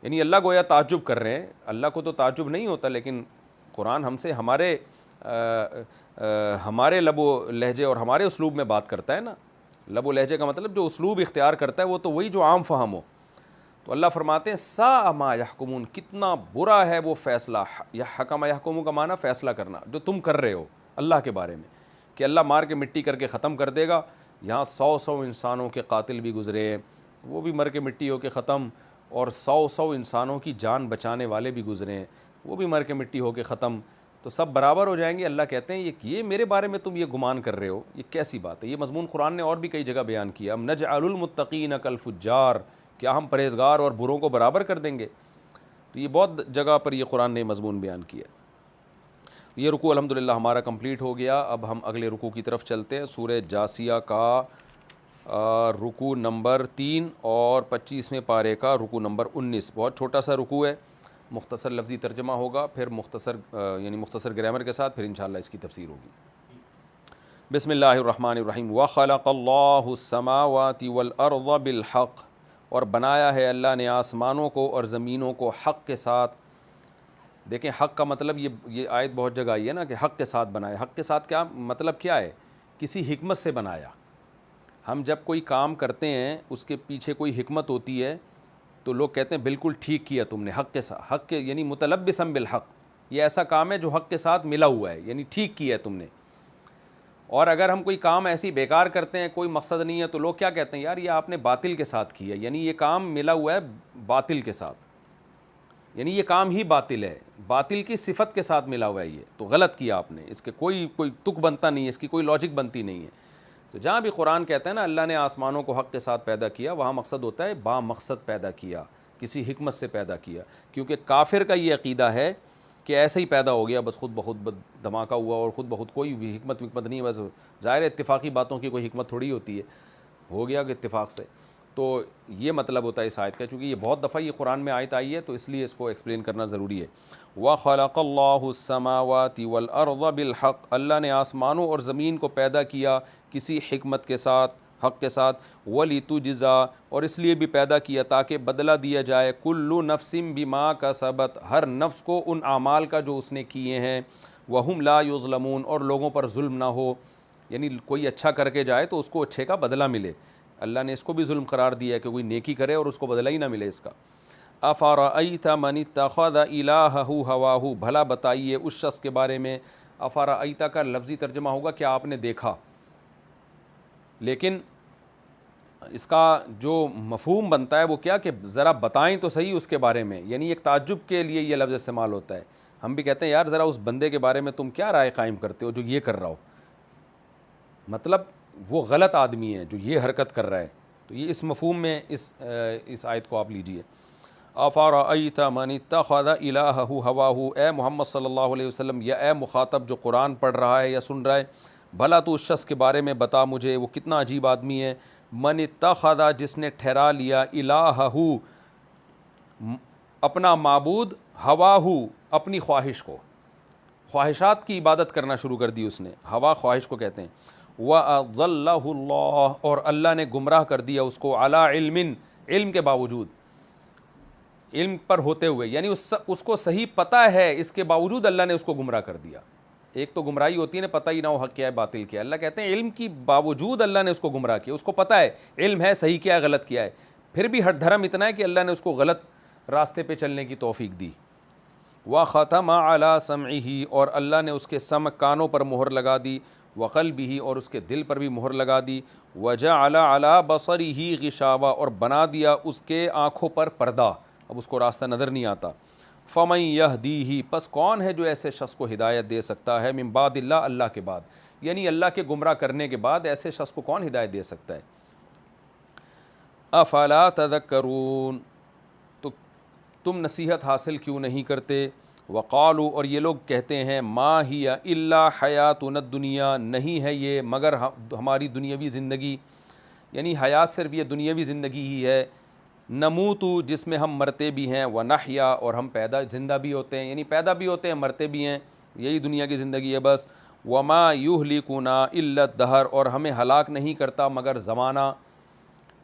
یعنی اللہ گویا تعجب کر رہے ہیں. اللہ کو تو تعجب نہیں ہوتا، لیکن قرآن ہم سے ہمارے لب و لہجے اور ہمارے اسلوب میں بات کرتا ہے نا. لب و لہجے کا مطلب جو اسلوب اختیار کرتا ہے وہ تو وہی جو عام فہم ہو. تو اللہ فرماتے ہیں ساء ما یحکمون، کتنا برا ہے وہ فیصلہ. حکم یحکمون کا معنی فیصلہ کرنا، جو تم کر رہے ہو اللہ کے بارے میں، کہ اللہ مار کے مٹی کر کے ختم کر دے گا. یہاں 100 انسانوں کے قاتل بھی گزرے ہیں، وہ بھی مر کے مٹی ہو کے ختم. اور 100 انسانوں کی جان بچانے والے بھی گزرے ہیں، وہ بھی مر کے مٹی ہو کے ختم. تو سب برابر ہو جائیں گے. اللہ کہتے ہیں یہ میرے بارے میں تم یہ گمان کر رہے ہو، یہ کیسی بات ہے؟ یہ مضمون قرآن نے اور بھی کئی جگہ بیان کیا. ام نجعل المتقین کالفجار، کیا ہم پرہیزگار اور بروں کو برابر کر دیں گے؟ تو یہ بہت جگہ پر یہ قرآن نے مضمون بیان کیا. یہ رکوع الحمدللہ ہمارا کمپلیٹ ہو گیا. اب ہم اگلے رکوع کی طرف چلتے ہیں. سورہ جاسیہ کا رکوع نمبر 3 اور 25ویں پارے کا رکوع نمبر 19. بہت چھوٹا سا رکوع ہے، مختصر لفظی ترجمہ ہوگا، پھر مختصر گرامر کے ساتھ پھر انشاءاللہ اس کی تفسیر ہوگی. بسم اللہ الرحمن الرحیم. وَخَلَقَ اللَّهُ السَّمَاوَاتِ وَالْأَرْضَ بِالْحَقِّ، اور بنایا ہے اللہ نے آسمانوں کو اور زمینوں کو حق کے ساتھ. دیکھیں حق کا مطلب یہ آیت بہت جگہ آئی ہے نا کہ حق کے ساتھ بنایا. حق کے ساتھ کیا مطلب کیا ہے؟ کسی حکمت سے بنایا. ہم جب کوئی کام کرتے ہیں اس کے پیچھے کوئی حکمت ہوتی ہے تو لوگ کہتے ہیں بالکل ٹھیک کیا تم نے حق کے ساتھ. حق کے یعنی متلبسم بالحق، یہ ایسا کام ہے جو حق کے ساتھ ملا ہوا ہے، یعنی ٹھیک کیا ہے تم نے. اور اگر ہم کوئی کام ایسی بیکار کرتے ہیں، کوئی مقصد نہیں ہے، تو لوگ کیا کہتے ہیں؟ یار یہ آپ نے باطل کے ساتھ کیا، یعنی یہ کام ملا ہوا ہے باطل کے ساتھ، یعنی یہ کام ہی باطل ہے، باطل کی صفت کے ساتھ ملا ہوا ہے، یہ تو غلط کیا آپ نے. اس کے کوئی تک بنتا نہیں ہے، اس کی کوئی لاجک بنتی نہیں ہے. تو جہاں بھی قرآن کہتا ہے نا اللہ نے آسمانوں کو حق کے ساتھ پیدا کیا، وہاں مقصد ہوتا ہے با مقصد پیدا کیا، کسی حکمت سے پیدا کیا. کیونکہ کافر کا یہ عقیدہ ہے کہ ایسے ہی پیدا ہو گیا، بس خود بخود دھماکہ ہوا اور خود بخود کوئی بھی حکمت نہیں ہے، بس ظاہر اتفاقی باتوں کی کوئی حکمت تھوڑی ہوتی ہے، ہو گیا کہ اتفاق سے. تو یہ مطلب ہوتا ہے اس آیت کا. چونکہ یہ بہت دفعہ یہ قرآن میں آیت آئی ہے تو اس لیے اس کو ایکسپلین کرنا ضروری ہے. وَخَلَقَ اللَّهُ السَّمَاوَاتِ وَالْأَرْضَ بِالْحَقِّ، اللہ نے آسمانوں اور زمین کو پیدا کیا کسی حکمت کے ساتھ، حق کے ساتھ. وَلِتُجْزَىٰ، اور اس لیے بھی پیدا کیا تاکہ بدلہ دیا جائے. كُلُّ نَفْسٍ بِمَا كَسَبَتْ، ہر نفس کو ان اعمال کا جو اس نے کیے ہیں. وَهُمْ لَا يُظْلَمُونَ، اور لوگوں پر ظلم نہ ہو، یعنی کوئی اچھا کر کے جائے تو اس کو اچھے کا بدلہ ملے. اللہ نے اس کو بھی ظلم قرار دیا ہے کہ کوئی نیکی کرے اور اس کو بدلہ ہی نہ ملے اس کا. افرأیت من اتخذ الہہ ہواہ، بھلا بتائیے اس شخص کے بارے میں. افرأیت کا لفظی ترجمہ ہوگا کیا آپ نے دیکھا، لیکن اس کا جو مفہوم بنتا ہے وہ کیا کہ ذرا بتائیں تو صحیح اس کے بارے میں، یعنی ایک تعجب کے لیے یہ لفظ استعمال ہوتا ہے. ہم بھی کہتے ہیں یار ذرا اس بندے کے بارے میں تم کیا رائے قائم کرتے ہو جو یہ کر رہا ہو، مطلب وہ غلط آدمی ہے جو یہ حرکت کر رہا ہے. تو یہ اس مفہوم میں اس آیت کو آپ لیجئے. افرأیت من اتخذ الہہ ہواہ، اے محمد صلی اللہ علیہ وسلم یا اے مخاطب جو قرآن پڑھ رہا ہے یا سن رہا ہے، بھلا تو اس شخص کے بارے میں بتا مجھے وہ کتنا عجیب آدمی ہے. من اتخذ، جس نے ٹھہرا لیا، الہہ اپنا معبود، ہواہ اپنی خواہش کو، خواہشات کی عبادت کرنا شروع کر دی اس نے. ہوا خواہش کو کہتے ہیں. وَأَضَلَّهُ اللَّهُ، اور اللہ نے گمراہ کر دیا اس کو، عَلَىٰ عِلْمٍ، علم کے باوجود، علم پر ہوتے ہوئے، یعنی اس کو صحیح پتہ ہے، اس کے باوجود اللہ نے اس کو گمراہ کر دیا. ایک تو گمراہی ہوتی ہے نا، پتہ ہی نہ ہو حق کیا ہے باطل کیا ہے. اللہ کہتے ہیں علم کی باوجود اللہ نے اس کو گمراہ کیا. اس کو پتہ ہے علم ہے صحیح کیا ہے غلط کیا ہے، پھر بھی ہٹ دھرم اتنا ہے کہ اللہ نے اس کو غلط راستے پہ چلنے کی توفیق دی. وَخَتَمَ عَلَىٰ سَمْعِهِ، اور اللہ نے اس کے سمع کانوں پر مہر لگا دی. وَقَلْبِهِ، اور اس کے دل پر بھی مہر لگا دی. وَجَعَلَ عَلَىٰ بَصَرِهِ غِشَاوَةً، اور بنا دیا اس کے آنکھوں پر پردہ، اب اس کو راستہ نظر نہیں آتا. فَمَن يَهْدِيهِ، پس کون ہے جو ایسے شخص کو ہدایت دے سکتا ہے، من بعد اللہ، اللہ کے بعد، یعنی اللہ کے گمراہ کرنے کے بعد ایسے شخص کو کون ہدایت دے سکتا ہے. افلا تذکرون، تو تم نصیحت حاصل کیوں نہیں کرتے. وقالوا، اور یہ لوگ کہتے ہیں، ما ہی الا حیاتنا الدنیا، نہیں ہے یہ مگر ہماری دنیاوی زندگی. یعنی حیات صرف یہ دنیاوی زندگی ہی ہے، نموتو جس میں ہم مرتے بھی ہیں، ونحیا اور ہم زندہ بھی ہوتے ہیں، یعنی پیدا بھی ہوتے ہیں مرتے بھی ہیں، یہی دنیا کی زندگی ہے بس، وما یہلکنا الا الدہر اور ہمیں ہلاک نہیں کرتا مگر زمانہ،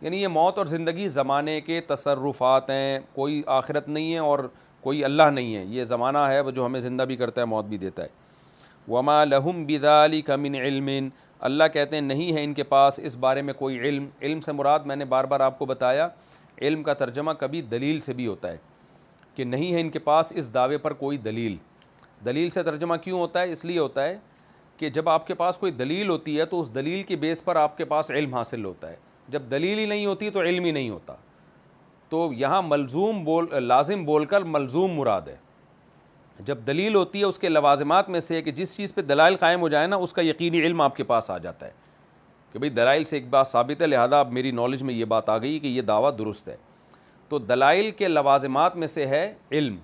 یعنی یہ موت اور زندگی زمانے کے تصرفات ہیں، کوئی آخرت نہیں ہے اور کوئی اللہ نہیں ہے، یہ زمانہ ہے وہ جو ہمیں زندہ بھی کرتا ہے موت بھی دیتا ہے۔ وما لہم بذالک من علم، اللہ کہتے ہیں نہیں ہے ان کے پاس اس بارے میں کوئی علم۔ علم سے مراد میں نے بار بار آپ کو بتایا، علم کا ترجمہ کبھی دلیل سے بھی ہوتا ہے، کہ نہیں ہے ان کے پاس اس دعوے پر کوئی دلیل۔ دلیل سے ترجمہ کیوں ہوتا ہے؟ اس لیے ہوتا ہے کہ جب آپ کے پاس کوئی دلیل ہوتی ہے تو اس دلیل کی بیس پر آپ کے پاس علم حاصل ہوتا ہے، جب دلیل ہی نہیں ہوتی تو علم ہی نہیں ہوتا۔ تو یہاں لازم بول کر ملزوم مراد ہے، جب دلیل ہوتی ہے اس کے لوازمات میں سے کہ جس چیز پہ دلائل قائم ہو جائے نا اس کا یقینی علم آپ کے پاس آ جاتا ہے کہ بھئی دلائل سے ایک بات ثابت ہے، لہذا اب میری نالج میں یہ بات آ گئی کہ یہ دعویٰ درست ہے۔ تو دلائل کے لوازمات میں سے ہے علم،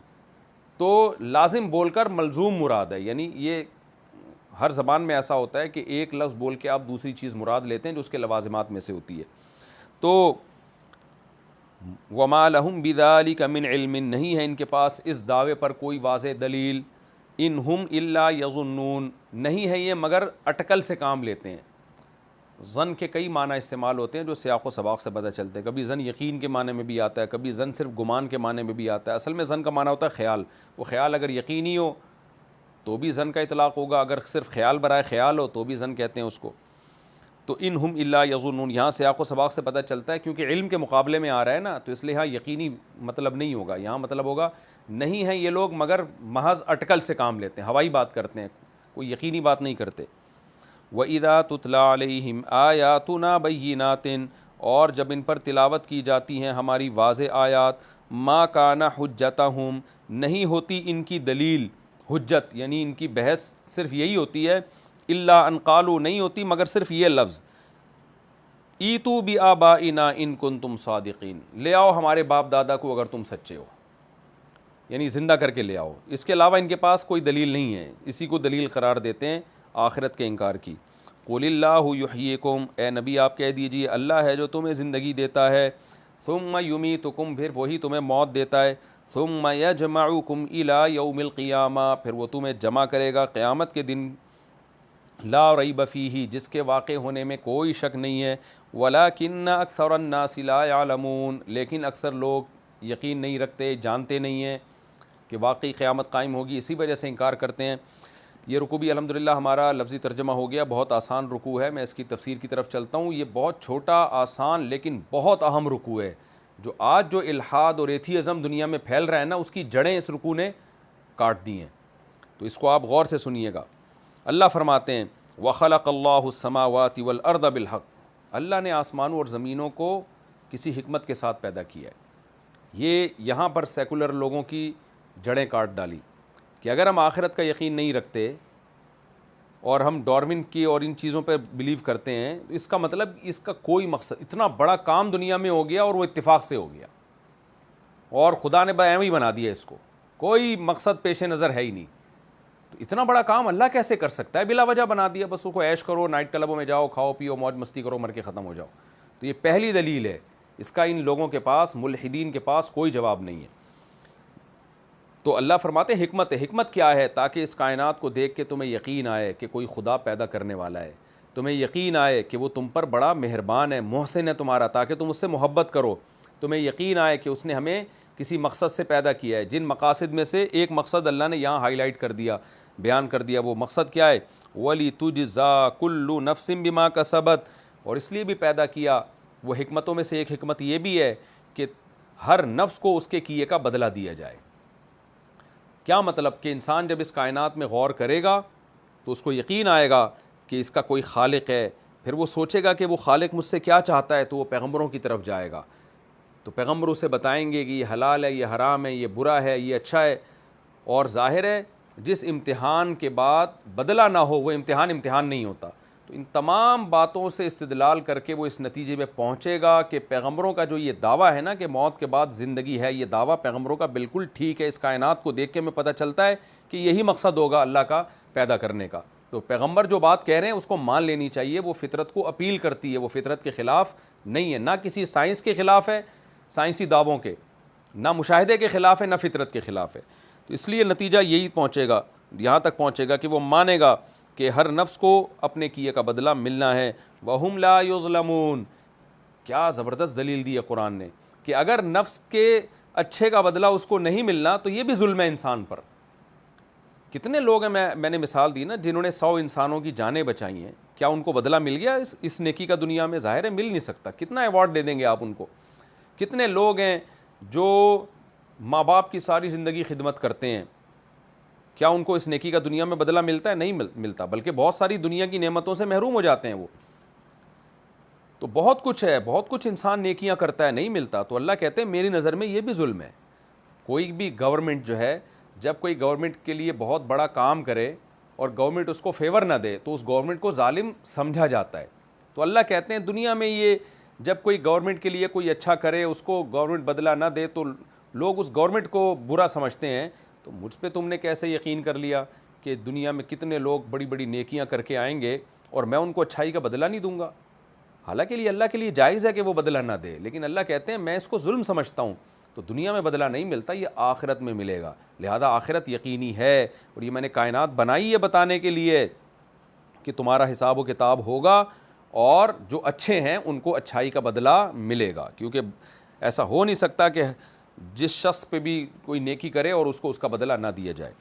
تو لازم بول کر ملزوم مراد ہے، یعنی یہ ہر زبان میں ایسا ہوتا ہے کہ ایک لفظ بول کے آپ دوسری چیز مراد لیتے ہیں جو اس کے لوازمات میں سے ہوتی ہے۔ تو وما لہم بذالک من علم، نہیں ہے ان کے پاس اس دعوے پر کوئی واضح دلیل، ان ہم الا یظنون، نہیں ہے یہ مگر اٹکل سے کام لیتے ہیں۔ ظن کے کئی معنی استعمال ہوتے ہیں جو سیاق و سباق سے پتہ چلتے ہیں، کبھی ظن یقین کے معنی میں بھی آتا ہے، کبھی ظن صرف گمان کے معنی میں بھی آتا ہے۔ اصل میں ظن کا معنی ہوتا ہے خیال، وہ خیال اگر یقینی ہو تو بھی ظن کا اطلاق ہوگا، اگر صرف خیال برائے خیال ہو تو بھی ظن کہتے ہیں اس کو۔ تو ان ہم الا یظنون یہاں سیاق و سباق سے پتہ چلتا ہے، کیونکہ علم کے مقابلے میں آ رہا ہے نا، تو اس لیے یہاں یقینی مطلب نہیں ہوگا، یہاں مطلب ہوگا نہیں ہے یہ لوگ مگر محض اٹکل سے کام لیتے ہیں، ہوائی بات کرتے ہیں، کوئی یقینی بات نہیں کرتے۔ وَإِذَا تُتْلَىٰ عَلَيْهِمْ آيَاتُنَا بَيِّنَاتٍ اور جب ان پر تلاوت کی جاتی ہیں ہماری واضح آیات، مَا كَانَ حُجَّتَهُمْ نہیں ہوتی ان کی دلیل، حجت یعنی ان کی بحث صرف یہی ہوتی ہے، إِلَّا أَن قَالُوا نہیں ہوتی مگر صرف یہ لفظ، ایتو بِآبَائِنَا إِن كُنتُمْ صَادِقِينَ لے آؤ ہمارے باپ دادا کو اگر تم سچے ہو، یعنی زندہ کر کے لے آؤ، اس کے علاوہ ان کے پاس کوئی دلیل نہیں ہے، اسی کو دلیل قرار دیتے ہیں آخرت کے انکار کی۔ قُلِ اللَّهُ يُحْيِيكُمْ اے نبی آپ کہہ دیجئے اللہ ہے جو تمہیں زندگی دیتا ہے، ثُمَّ يُمِيتُكُمْ پھر وہی تمہیں موت دیتا ہے، ثُمَّ يَجْمَعُكُمْ إِلَىٰ يَوْمِ الْقِيَامَةِ پھر وہ تمہیں جمع کرے گا قیامت کے دن، لا ریب فیہ جس کے واقع ہونے میں کوئی شک نہیں ہے، وَلَٰكِنَّ أَكْثَرَ النَّاسِ لَا يَعْلَمُونَ لیکن اکثر لوگ یقین نہیں رکھتے، جانتے نہیں ہیں کہ واقعی قیامت قائم ہوگی، اسی وجہ سے انکار کرتے ہیں۔ یہ رکوع بھی الحمدللہ ہمارا لفظی ترجمہ ہو گیا، بہت آسان رکوع ہے، میں اس کی تفسیر کی طرف چلتا ہوں۔ یہ بہت چھوٹا آسان لیکن بہت اہم رکوع ہے، جو آج جو الحاد اور ایتھیزم دنیا میں پھیل رہا ہے نا، اس کی جڑیں اس رکوع نے کاٹ دی ہیں، تو اس کو آپ غور سے سنیے گا۔ اللہ فرماتے ہیں وَخَلَقَ اللَّهُ السَّمَاوَاتِ وَالْأَرْضَ بِالْحَقِّ اللہ نے آسمانوں اور زمینوں کو کسی حکمت کے ساتھ پیدا کیا ہے۔ یہ یہاں پر سیکولر لوگوں کی جڑیں کاٹ ڈالی کہ اگر ہم آخرت کا یقین نہیں رکھتے اور ہم ڈارون کی اور ان چیزوں پہ بلیو کرتے ہیں، اس کا مطلب اس کا کوئی مقصد، اتنا بڑا کام دنیا میں ہو گیا اور وہ اتفاق سے ہو گیا اور خدا نے ایویں ہی بنا دیا، اس کو کوئی مقصد پیش نظر ہے ہی نہیں، تو اتنا بڑا کام اللہ کیسے کر سکتا ہے؟ بلا وجہ بنا دیا، بس اس کو عیش کرو، نائٹ کلبوں میں جاؤ، کھاؤ پیو، موج مستی کرو، مر کے ختم ہو جاؤ۔ تو یہ پہلی دلیل ہے، اس کا ان لوگوں کے پاس، ملحدین کے پاس کوئی جواب نہیں ہے۔ تو اللہ فرماتے ہیں حکمت ہے، حکمت کیا ہے؟ تاکہ اس کائنات کو دیکھ کے تمہیں یقین آئے کہ کوئی خدا پیدا کرنے والا ہے، تمہیں یقین آئے کہ وہ تم پر بڑا مہربان ہے، محسن ہے تمہارا، تاکہ تم اس سے محبت کرو، تمہیں یقین آئے کہ اس نے ہمیں کسی مقصد سے پیدا کیا ہے، جن مقاصد میں سے ایک مقصد اللہ نے یہاں ہائی لائٹ کر دیا، بیان کر دیا، وہ مقصد کیا ہے؟ وَلِتُجْزَىٰ كُلُّ نَفْسٍ بِمَا كَسَبَتْ اور اس لیے بھی پیدا کیا، وہ حکمتوں میں سے ایک حکمت یہ بھی ہے کہ ہر نفس کو اس کے کیے کا بدلہ دیا جائے۔ کیا مطلب؟ کہ انسان جب اس کائنات میں غور کرے گا تو اس کو یقین آئے گا کہ اس کا کوئی خالق ہے، پھر وہ سوچے گا کہ وہ خالق مجھ سے کیا چاہتا ہے، تو وہ پیغمبروں کی طرف جائے گا، تو پیغمبر اسے بتائیں گے کہ یہ حلال ہے، یہ حرام ہے، یہ برا ہے، یہ اچھا ہے۔ اور ظاہر ہے جس امتحان کے بعد بدلہ نہ ہو وہ امتحان نہیں ہوتا، تو ان تمام باتوں سے استدلال کر کے وہ اس نتیجے پہ پہنچے گا کہ پیغمبروں کا جو یہ دعویٰ ہے نا کہ موت کے بعد زندگی ہے، یہ دعویٰ پیغمبروں کا بالکل ٹھیک ہے، اس کائنات کو دیکھ کے ہمیں پتہ چلتا ہے کہ یہی مقصد ہوگا اللہ کا پیدا کرنے کا، تو پیغمبر جو بات کہہ رہے ہیں اس کو مان لینی چاہیے، وہ فطرت کو اپیل کرتی ہے، وہ فطرت کے خلاف نہیں ہے، نہ کسی سائنس کے خلاف ہے، سائنسی دعووں کے، نہ مشاہدے کے خلاف ہے، نہ فطرت کے خلاف ہے۔ تو اس لیے نتیجہ یہی پہنچے گا، یہاں تک پہنچے گا کہ وہ مانے گا کہ ہر نفس کو اپنے کیے کا بدلہ ملنا ہے۔ وَهُمْ لَا يُظْلَمُونَ، کیا زبردست دلیل دی ہے قرآن نے کہ اگر نفس کے اچھے کا بدلہ اس کو نہیں ملنا تو یہ بھی ظلم ہے انسان پر۔ کتنے لوگ ہیں، میں نے مثال دی نا، جنہوں نے 100 انسانوں کی جانیں بچائی ہیں، کیا ان کو بدلہ مل گیا اس نیکی کا دنیا میں؟ ظاہر ہے مل نہیں سکتا۔ کتنا ایوارڈ دے دیں گے آپ ان کو؟ کتنے لوگ ہیں جو ماں باپ کی ساری زندگی خدمت کرتے ہیں، کیا ان کو اس نیکی کا دنیا میں بدلہ ملتا ہے؟ نہیں ملتا، بلکہ بہت ساری دنیا کی نعمتوں سے محروم ہو جاتے ہیں وہ۔ تو بہت کچھ ہے، بہت کچھ انسان نیکیاں کرتا ہے، نہیں ملتا۔ تو اللہ کہتے ہیں میری نظر میں یہ بھی ظلم ہے۔ کوئی بھی گورنمنٹ جو ہے، جب کوئی گورنمنٹ کے لیے بہت بڑا کام کرے اور گورنمنٹ اس کو فیور نہ دے تو اس گورنمنٹ کو ظالم سمجھا جاتا ہے۔ تو اللہ کہتے ہیں دنیا میں یہ جب کوئی گورنمنٹ کے لیے کوئی اچھا کرے، اس کو گورنمنٹ بدلہ نہ دے تو لوگ اس گورنمنٹ کو برا سمجھتے ہیں۔ تو مجھ پہ تم نے کیسے یقین کر لیا کہ دنیا میں کتنے لوگ بڑی بڑی نیکیاں کر کے آئیں گے اور میں ان کو اچھائی کا بدلہ نہیں دوں گا؟ حالانکہ اللہ کے لیے جائز ہے کہ وہ بدلہ نہ دے، لیکن اللہ کہتے ہیں میں اس کو ظلم سمجھتا ہوں۔ تو دنیا میں بدلہ نہیں ملتا، یہ آخرت میں ملے گا، لہذا آخرت یقینی ہے۔ اور یہ میں نے کائنات بنائی ہے بتانے کے لیے کہ تمہارا حساب و کتاب ہوگا اور جو اچھے ہیں ان کو اچھائی کا بدلہ ملے گا، کیونکہ ایسا ہو نہیں سکتا کہ جس شخص پہ بھی کوئی نیکی کرے اور اس کو اس کا بدلہ نہ دیا جائے۔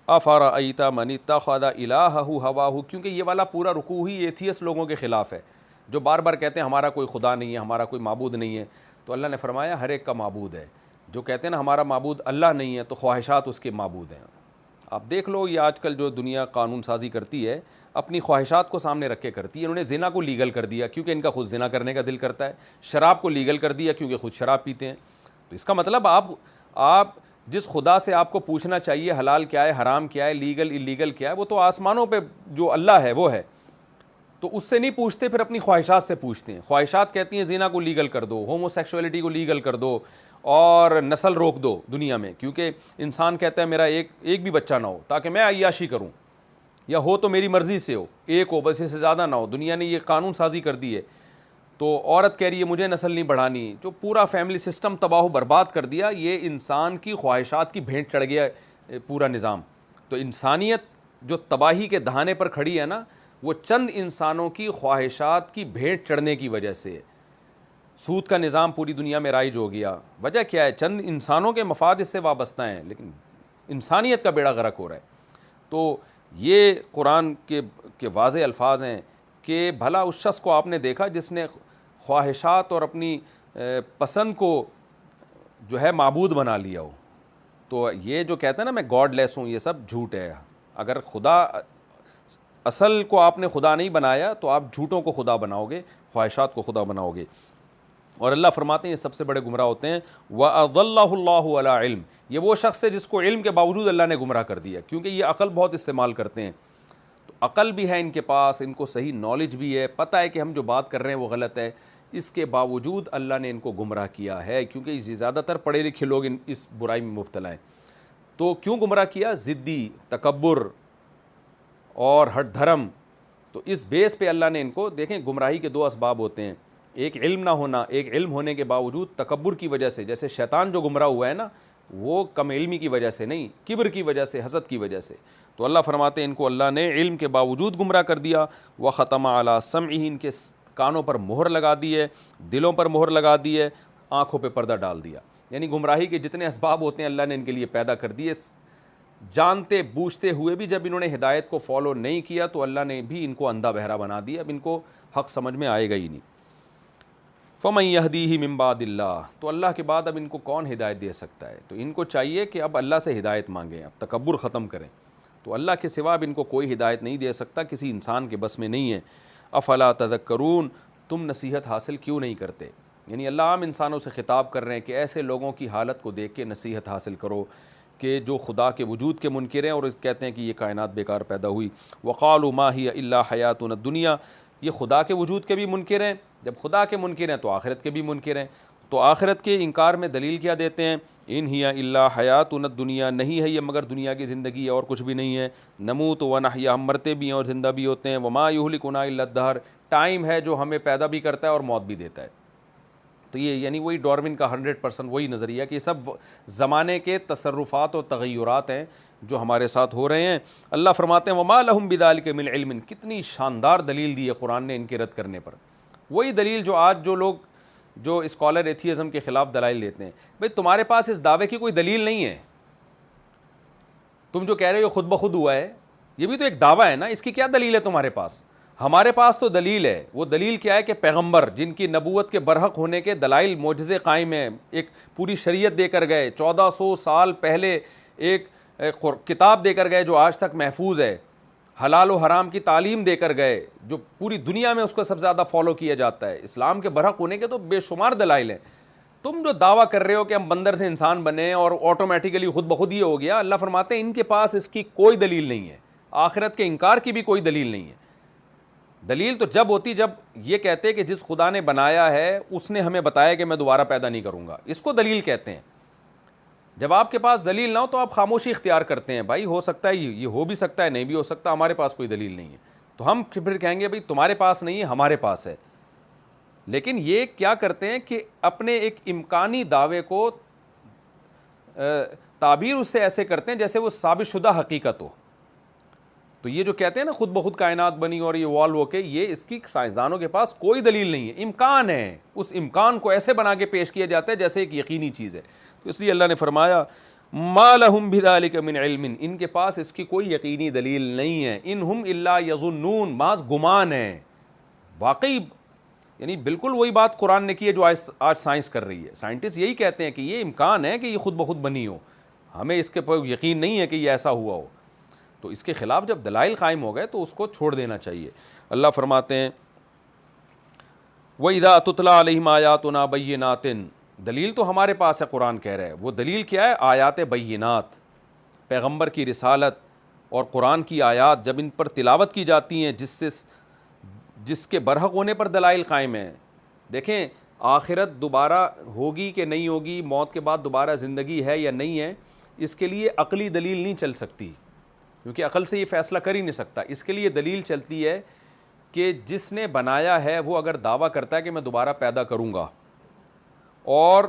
افرأیت من اتخذ الہہ ہواہ، کیونکہ یہ والا پورا رکوع ہی ایتھیس لوگوں کے خلاف ہے جو بار بار کہتے ہیں ہمارا کوئی خدا نہیں ہے، ہمارا کوئی معبود نہیں ہے۔ تو اللہ نے فرمایا ہر ایک کا معبود ہے۔ جو کہتے ہیں نا ہمارا معبود اللہ نہیں ہے، تو خواہشات اس کے معبود ہیں۔ آپ دیکھ لو یہ آج کل جو دنیا قانون سازی کرتی ہے اپنی خواہشات کو سامنے رکھ کے کرتی ہے۔ انہوں نے زنا کو لیگل کر دیا کیونکہ ان کا خود زنا کرنے کا دل کرتا ہے، شراب کو لیگل کر دیا کیونکہ خود شراب پیتے ہیں۔ تو اس کا مطلب آپ جس خدا سے آپ کو پوچھنا چاہیے حلال کیا ہے، حرام کیا ہے، لیگل اللیگل کیا ہے، وہ تو آسمانوں پہ جو اللہ ہے وہ ہے، تو اس سے نہیں پوچھتے، پھر اپنی خواہشات سے پوچھتے ہیں۔ خواہشات کہتی ہیں زنا کو لیگل کر دو، ہومو سیکشولیٹی کو لیگل کر دو اور نسل روک دو دنیا میں، کیونکہ انسان کہتا ہے میرا ایک بھی بچہ نہ ہو تاکہ میں عیاشی کروں، یا ہو تو میری مرضی سے ہو، ایک ہو بس، اس سے زیادہ نہ ہو۔ دنیا نے یہ قانون سازی کر دی ہے۔ تو عورت کہہ رہی ہے مجھے نسل نہیں بڑھانی، جو پورا فیملی سسٹم تباہ و برباد کر دیا، یہ انسان کی خواہشات کی بھینٹ چڑھ گیا پورا نظام۔ تو انسانیت جو تباہی کے دہانے پر کھڑی ہے نا، وہ چند انسانوں کی خواہشات کی بھینٹ چڑھنے کی وجہ سے۔ سود کا نظام پوری دنیا میں رائج ہو گیا، وجہ کیا ہے؟ چند انسانوں کے مفاد اس سے وابستہ ہیں، لیکن انسانیت کا بیڑا غرق ہو رہا ہے۔ تو یہ قرآن کے واضح الفاظ ہیں کہ بھلا اس شخص کو آپ نے دیکھا جس نے خواہشات اور اپنی پسند کو جو ہے معبود بنا لیا ہو۔ تو یہ جو کہتے ہیں نا میں گاڈ لیس ہوں، یہ سب جھوٹ ہے۔ اگر خدا اصل کو آپ نے خدا نہیں بنایا تو آپ جھوٹوں کو خدا بناؤ گے، خواہشات کو خدا بناؤ گے۔ اور اللہ فرماتے ہیں یہ سب سے بڑے گمراہ ہوتے ہیں۔ وَأَضَلَّهُ اللَّهُ عَلَىٰ عِلْمٍ، یہ وہ شخص ہے جس کو علم کے باوجود اللہ نے گمراہ کر دیا، کیونکہ یہ عقل بہت استعمال کرتے ہیں۔ تو عقل بھی ہے ان کے پاس، ان کو صحیح نالج بھی ہے، پتہ ہے کہ ہم جو بات کر رہے ہیں وہ غلط ہے، اس کے باوجود اللہ نے ان کو گمراہ کیا ہے، کیونکہ زیادہ تر پڑھے لکھے لوگ اس برائی میں مبتلا ہیں۔ تو کیوں گمراہ کیا؟ ضدی، تکبر اور ہٹ دھرم۔ تو اس بیس پہ اللہ نے ان کو، دیکھیں گمراہی کے دو اسباب ہوتے ہیں، ایک علم نہ ہونا، ایک علم ہونے کے باوجود تکبر کی وجہ سے، جیسے شیطان جو گمراہ ہوا ہے نا، وہ کم علمی کی وجہ سے نہیں، کبر کی وجہ سے، حسد کی وجہ سے۔ تو اللہ فرماتے ہیں ان کو اللہ نے علم کے باوجود گمراہ کر دیا۔ وَخَتَمَ عَلَىٰ سَمْعِهِ، ان کے کانوں پر مہر لگا دی ہے، دلوں پر مہر لگا دی ہے، آنکھوں پہ پردہ ڈال دیا۔ یعنی گمراہی کے جتنے اسباب ہوتے ہیں اللہ نے ان کے لیے پیدا کر دیے، جانتے بوجھتے ہوئے بھی جب انہوں نے ہدایت کو فالو نہیں کیا تو اللہ نے بھی ان کو اندھا بہرا بنا دیا، اب ان کو حق سمجھ میں آئے گا ہی نہیں۔ فَمَن يَهْدِيهِ مِن بَعْدِ اللَّهِ، تو اللہ کے بعد اب ان کو کون ہدایت دے سکتا ہے؟ تو ان کو چاہیے کہ اب اللہ سے ہدایت مانگیں، اب تکبر ختم کریں۔ تو اللہ کے سوا اب ان کو کوئی ہدایت نہیں دے سکتا، کسی انسان کے بس میں نہیں ہے۔ افلا تذکرون، تم نصیحت حاصل کیوں نہیں کرتے؟ یعنی اللہ عام انسانوں سے خطاب کر رہے ہیں کہ ایسے لوگوں کی حالت کو دیکھ کے نصیحت حاصل کرو کہ جو خدا کے وجود کے منکر ہیں اور کہتے ہیں کہ یہ کائنات بیکار پیدا ہوئی۔ وقالوا ما هي الا حیاتنا الدنیا، یہ خدا کے وجود کے بھی منکر ہیں، جب خدا کے منکر ہیں تو آخرت کے بھی منکر ہیں۔ تو آخرت کے انکار میں دلیل کیا دیتے ہیں؟ ان ہی الا حیاتنا الدنیا، نہیں ہے یہ مگر دنیا کی زندگی ہے اور کچھ بھی نہیں ہے، نموت و نحیا، ہم مرتے بھی ہیں اور زندہ بھی ہوتے ہیں، وما یہلکنا الا الدہر، ٹائم ہے جو ہمیں پیدا بھی کرتا ہے اور موت بھی دیتا ہے۔ تو یہ یعنی وہی ڈارون کا 100% وہی نظریہ کہ یہ سب زمانے کے تصرفات اور تغیرات ہیں جو ہمارے ساتھ ہو رہے ہیں۔ اللہ فرماتے ہیں وما لہم بذلک من علم، کتنی شاندار دلیل دی ہے قرآن نے ان کے رد کرنے پر، وہی دلیل جو آج جو لوگ جو اسکالر ایتھیزم کے خلاف دلائل دیتے ہیں۔ بھئی تمہارے پاس اس دعوے کی کوئی دلیل نہیں ہے، تم جو کہہ رہے ہو خود بخود ہوا ہے، یہ بھی تو ایک دعویٰ ہے نا، اس کی کیا دلیل ہے تمہارے پاس؟ ہمارے پاس تو دلیل ہے۔ وہ دلیل کیا ہے کہ پیغمبر جن کی نبوت کے برحق ہونے کے دلائل معجزے قائم ہیں، ایک پوری شریعت دے کر گئے، 1400 سال پہلے ایک کتاب دے کر گئے جو آج تک محفوظ ہے، حلال و حرام کی تعلیم دے کر گئے جو پوری دنیا میں اس کو سب سے زیادہ فالو کیا جاتا ہے، اسلام کے برحق ہونے کے تو بے شمار دلائل ہیں۔ تم جو دعویٰ کر رہے ہو کہ ہم بندر سے انسان بنے اور آٹومیٹیکلی خود بخود یہ ہو گیا، اللہ فرماتے ہیں ان کے پاس اس کی کوئی دلیل نہیں ہے، آخرت کے انکار کی بھی کوئی دلیل نہیں ہے۔ دلیل تو جب ہوتی جب یہ کہتے کہ جس خدا نے بنایا ہے اس نے ہمیں بتایا کہ میں دوبارہ پیدا نہیں کروں گا، اس کو دلیل کہتے ہیں۔ جب آپ کے پاس دلیل نہ ہو تو آپ خاموشی اختیار کرتے ہیں، بھائی ہو سکتا ہے یہ ہو بھی سکتا ہے نہیں بھی ہو سکتا، ہمارے پاس کوئی دلیل نہیں ہے، تو ہم پھر کہیں گے بھائی تمہارے پاس نہیں ہے ہمارے پاس ہے۔ لیکن یہ کیا کرتے ہیں کہ اپنے ایک امکانی دعوے کو تعبیر اس سے ایسے کرتے ہیں جیسے وہ ثابت شدہ حقیقت ہو۔ تو یہ جو کہتے ہیں نا خود بخود کائنات بنی اور یہ والو کے، یہ اس کی سائنسدانوں کے پاس کوئی دلیل نہیں ہے، امکان ہے، اس امکان کو ایسے بنا کے پیش کیا جاتا ہے جیسے ایک یقینی چیز ہے۔ تو اس لیے اللہ نے فرمایا ما لہم بذلک من علم، ان کے پاس اس کی کوئی یقینی دلیل نہیں ہے، ان ہم الا یظنون، محض گمان ہے۔ واقعی یعنی بالکل وہی بات قرآن نے کی ہے جو آج سائنس کر رہی ہے، سائنٹسٹ یہی کہتے ہیں کہ یہ امکان ہے کہ یہ خود بخود بنی ہو، ہمیں اس کے پر یقین نہیں ہے کہ یہ ایسا ہوا ہو۔ تو اس کے خلاف جب دلائل قائم ہو گئے تو اس کو چھوڑ دینا چاہیے۔ اللہ فرماتے ہیں وَإِذَا تُتْلَىٰ عَلَيْهِمْ آيَاتُنَا بَيِّنَاتٍ، دلیل تو ہمارے پاس ہے، قرآن کہہ رہا ہے، وہ دلیل کیا ہے؟ آیات بینات، پیغمبر کی رسالت اور قرآن کی آیات جب ان پر تلاوت کی جاتی ہیں جس کے برحق ہونے پر دلائل قائم ہیں۔ دیکھیں آخرت دوبارہ ہوگی کہ نہیں ہوگی، موت کے بعد دوبارہ زندگی ہے یا نہیں ہے، اس کے لیے عقلی دلیل نہیں چل سکتی، کیونکہ عقل سے یہ فیصلہ کر ہی نہیں سکتا۔ اس کے لیے دلیل چلتی ہے کہ جس نے بنایا ہے وہ اگر دعویٰ کرتا ہے کہ میں دوبارہ پیدا کروں گا، اور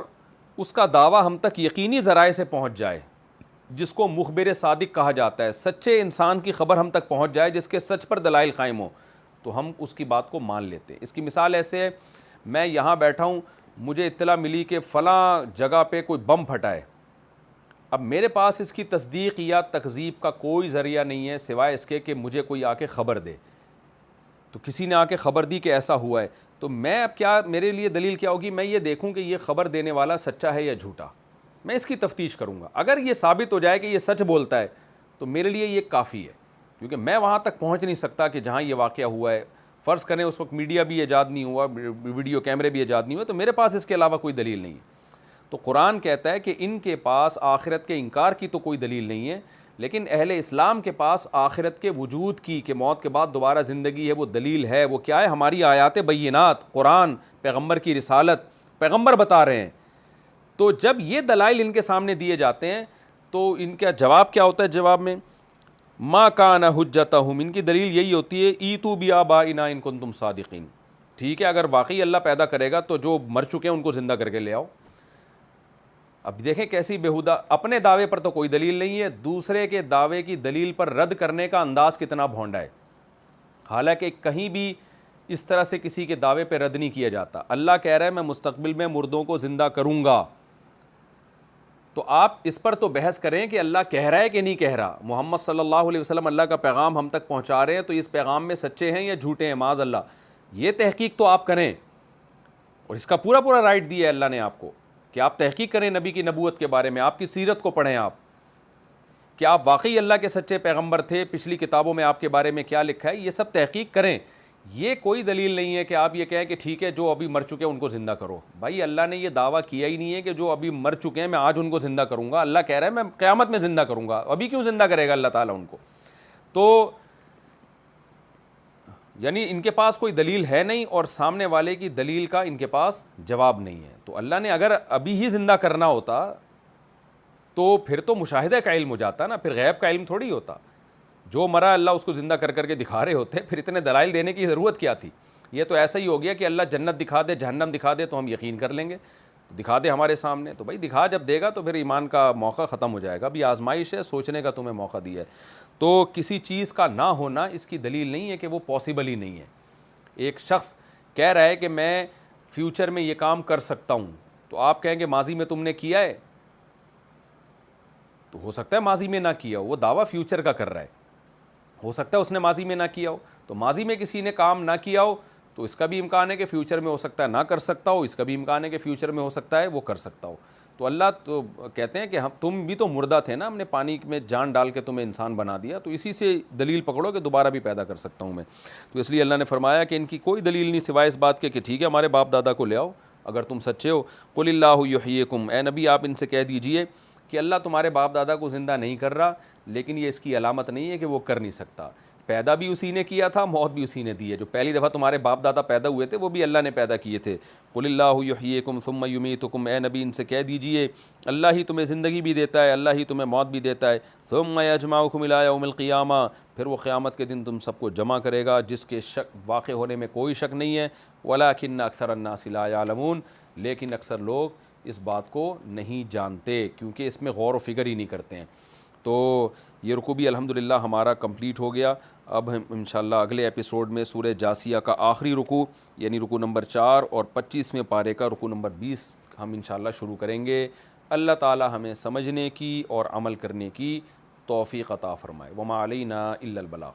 اس کا دعویٰ ہم تک یقینی ذرائع سے پہنچ جائے، جس کو مخبر صادق کہا جاتا ہے، سچے انسان کی خبر ہم تک پہنچ جائے جس کے سچ پر دلائل قائم ہو، تو ہم اس کی بات کو مان لیتے ہیں۔ اس کی مثال ایسے ہے، میں یہاں بیٹھا ہوں، مجھے اطلاع ملی کہ فلاں جگہ پہ کوئی بم پھٹا ہے، اب میرے پاس اس کی تصدیق یا تکذیب کا کوئی ذریعہ نہیں ہے سوائے اس کے کہ مجھے کوئی آ کے خبر دے۔ تو کسی نے آ کے خبر دی کہ ایسا ہوا ہے، تو میں اب کیا، میرے لیے دلیل کیا ہوگی؟ میں یہ دیکھوں کہ یہ خبر دینے والا سچا ہے یا جھوٹا، میں اس کی تفتیش کروں گا۔ اگر یہ ثابت ہو جائے کہ یہ سچ بولتا ہے تو میرے لیے یہ کافی ہے، کیونکہ میں وہاں تک پہنچ نہیں سکتا کہ جہاں یہ واقعہ ہوا ہے۔ فرض کریں اس وقت میڈیا بھی ایجاد نہیں ہوا، ویڈیو کیمرے بھی ایجاد نہیں ہوئے، تو میرے پاس اس کے علاوہ کوئی دلیل نہیں ہے۔ تو قرآن کہتا ہے کہ ان کے پاس آخرت کے انکار کی تو کوئی دلیل نہیں ہے، لیکن اہل اسلام کے پاس آخرت کے وجود کی، کہ موت کے بعد دوبارہ زندگی ہے، وہ دلیل ہے۔ وہ کیا ہے؟ ہماری آیات بینات، قرآن، پیغمبر کی رسالت، پیغمبر بتا رہے ہیں۔ تو جب یہ دلائل ان کے سامنے دیے جاتے ہیں تو ان کا جواب کیا ہوتا ہے؟ جواب میں ما کان حجتہم، ان کی دلیل یہی ہوتی ہے ایتوا بآبائنا ان کنتم صادقین، ٹھیک ہے اگر واقعی اللہ پیدا کرے گا تو جو مر چکے ہیں ان کو زندہ کر کے لے آؤ۔ اب دیکھیں کیسی بےہودہ، اپنے دعوے پر تو کوئی دلیل نہیں ہے، دوسرے کے دعوے کی دلیل پر رد کرنے کا انداز کتنا بھونڈا ہے، حالانکہ کہیں بھی اس طرح سے کسی کے دعوے پہ رد نہیں کیا جاتا۔ اللہ کہہ رہا ہے میں مستقبل میں مردوں کو زندہ کروں گا، تو آپ اس پر تو بحث کریں کہ اللہ کہہ رہا ہے کہ نہیں کہہ رہا۔ محمد صلی اللہ علیہ وسلم اللہ کا پیغام ہم تک پہنچا رہے ہیں، تو اس پیغام میں سچے ہیں یا جھوٹے ہیں، معاذ اللہ، یہ تحقیق تو آپ کریں، اور اس کا پورا پورا رائٹ دیا ہے اللہ نے آپ کو کہ آپ تحقیق کریں نبی کی نبوت کے بارے میں، آپ کی سیرت کو پڑھیں، آپ کہ آپ واقعی اللہ کے سچے پیغمبر تھے، پچھلی کتابوں میں آپ کے بارے میں کیا لکھا ہے، یہ سب تحقیق کریں۔ یہ کوئی دلیل نہیں ہے کہ آپ یہ کہیں کہ ٹھیک ہے جو ابھی مر چکے ہیں ان کو زندہ کرو۔ بھائی اللہ نے یہ دعویٰ کیا ہی نہیں ہے کہ جو ابھی مر چکے ہیں میں آج ان کو زندہ کروں گا، اللہ کہہ رہا ہے میں قیامت میں زندہ کروں گا، ابھی کیوں زندہ کرے گا اللہ تعالیٰ ان کو؟ تو یعنی ان کے پاس کوئی دلیل ہے نہیں اور سامنے والے کی دلیل کا ان کے پاس جواب نہیں ہے. تو اللہ نے اگر ابھی ہی زندہ کرنا ہوتا تو پھر تو مشاہدہ کا علم ہو جاتا نا, پھر غیب کا علم تھوڑی ہوتا. جو مرا اللہ اس کو زندہ کر کر کے دکھا رہے ہوتے, پھر اتنے دلائل دینے کی ضرورت کیا تھی. یہ تو ایسا ہی ہو گیا کہ اللہ جنت دکھا دے, جہنم دکھا دے تو ہم یقین کر لیں گے, دکھا دے ہمارے سامنے. تو بھائی دکھا جب دے گا تو پھر ایمان کا موقع ختم ہو جائے گا. ابھی آزمائش ہے, سوچنے کا تمہیں موقع دیا ہے. تو کسی چیز کا نہ ہونا اس کی دلیل نہیں ہے کہ وہ پاسبل ہی نہیں ہے. ایک شخص کہہ رہا ہے کہ میں فیوچر میں یہ کام کر سکتا ہوں, تو آپ کہیں گے ماضی میں تم نے کیا ہے, تو ہو سکتا ہے ماضی میں نہ کیا ہو, وہ دعویٰ فیوچر کا کر رہا ہے, ہو سکتا ہے اس نے ماضی میں نہ کیا ہو. تو ماضی میں کسی نے کام نہ کیا ہو تو اس کا بھی امکان ہے کہ فیوچر میں ہو سکتا ہے نہ کر سکتا ہو, اس کا بھی امکان ہے کہ فیوچر میں ہو سکتا ہے وہ کر سکتا ہو. تو اللہ تو کہتے ہیں کہ تم بھی تو مردہ تھے نا, ہم نے پانی میں جان ڈال کے تمہیں انسان بنا دیا, تو اسی سے دلیل پکڑو کہ دوبارہ بھی پیدا کر سکتا ہوں میں. تو اس لیے اللہ نے فرمایا کہ ان کی کوئی دلیل نہیں سوائے اس بات کے کہ ٹھیک ہے ہمارے باپ دادا کو لے آؤ اگر تم سچے ہو. قل اللہ یحییکم, اے نبی آپ ان سے کہہ دیجئے کہ اللہ تمہارے باپ دادا کو زندہ نہیں کر رہا, لیکن یہ اس کی علامت نہیں ہے کہ وہ کر نہیں سکتا. پیدا بھی اسی نے کیا تھا, موت بھی اسی نے دی ہے. جو پہلی دفعہ تمہارے باپ دادا پیدا ہوئے تھے وہ بھی اللہ نے پیدا کیے تھے. قل اللہ یحییکم ثم یمیتکم, اے نبی ان سے کہہ دیجئے اللہ ہی تمہیں زندگی بھی دیتا ہے, اللہ ہی تمہیں موت بھی دیتا ہے. ثم یجمعکم الی یوم القیامہ, پھر وہ قیامت کے دن تم سب کو جمع کرے گا, جس کے شک واقع ہونے میں کوئی شک نہیں ہے. ولکن اکثر الناس لا یعلمون, لیکن اکثر لوگ اس بات کو نہیں جانتے کیونکہ اس میں غور و فکر ہی نہیں کرتے ہیں. تو یہ رکوع بھی الحمدللہ ہمارا کمپلیٹ ہو گیا. اب ہم انشاءاللہ اگلے ایپیسوڈ میں سورہ جاسیہ کا آخری رکوع یعنی رکوع نمبر 4 اور 25ویں پارے کا رکوع نمبر 20 ہم انشاءاللہ شروع کریں گے. اللہ تعالی ہمیں سمجھنے کی اور عمل کرنے کی توفیق عطا فرمائے. وما علینا الا البلاغ.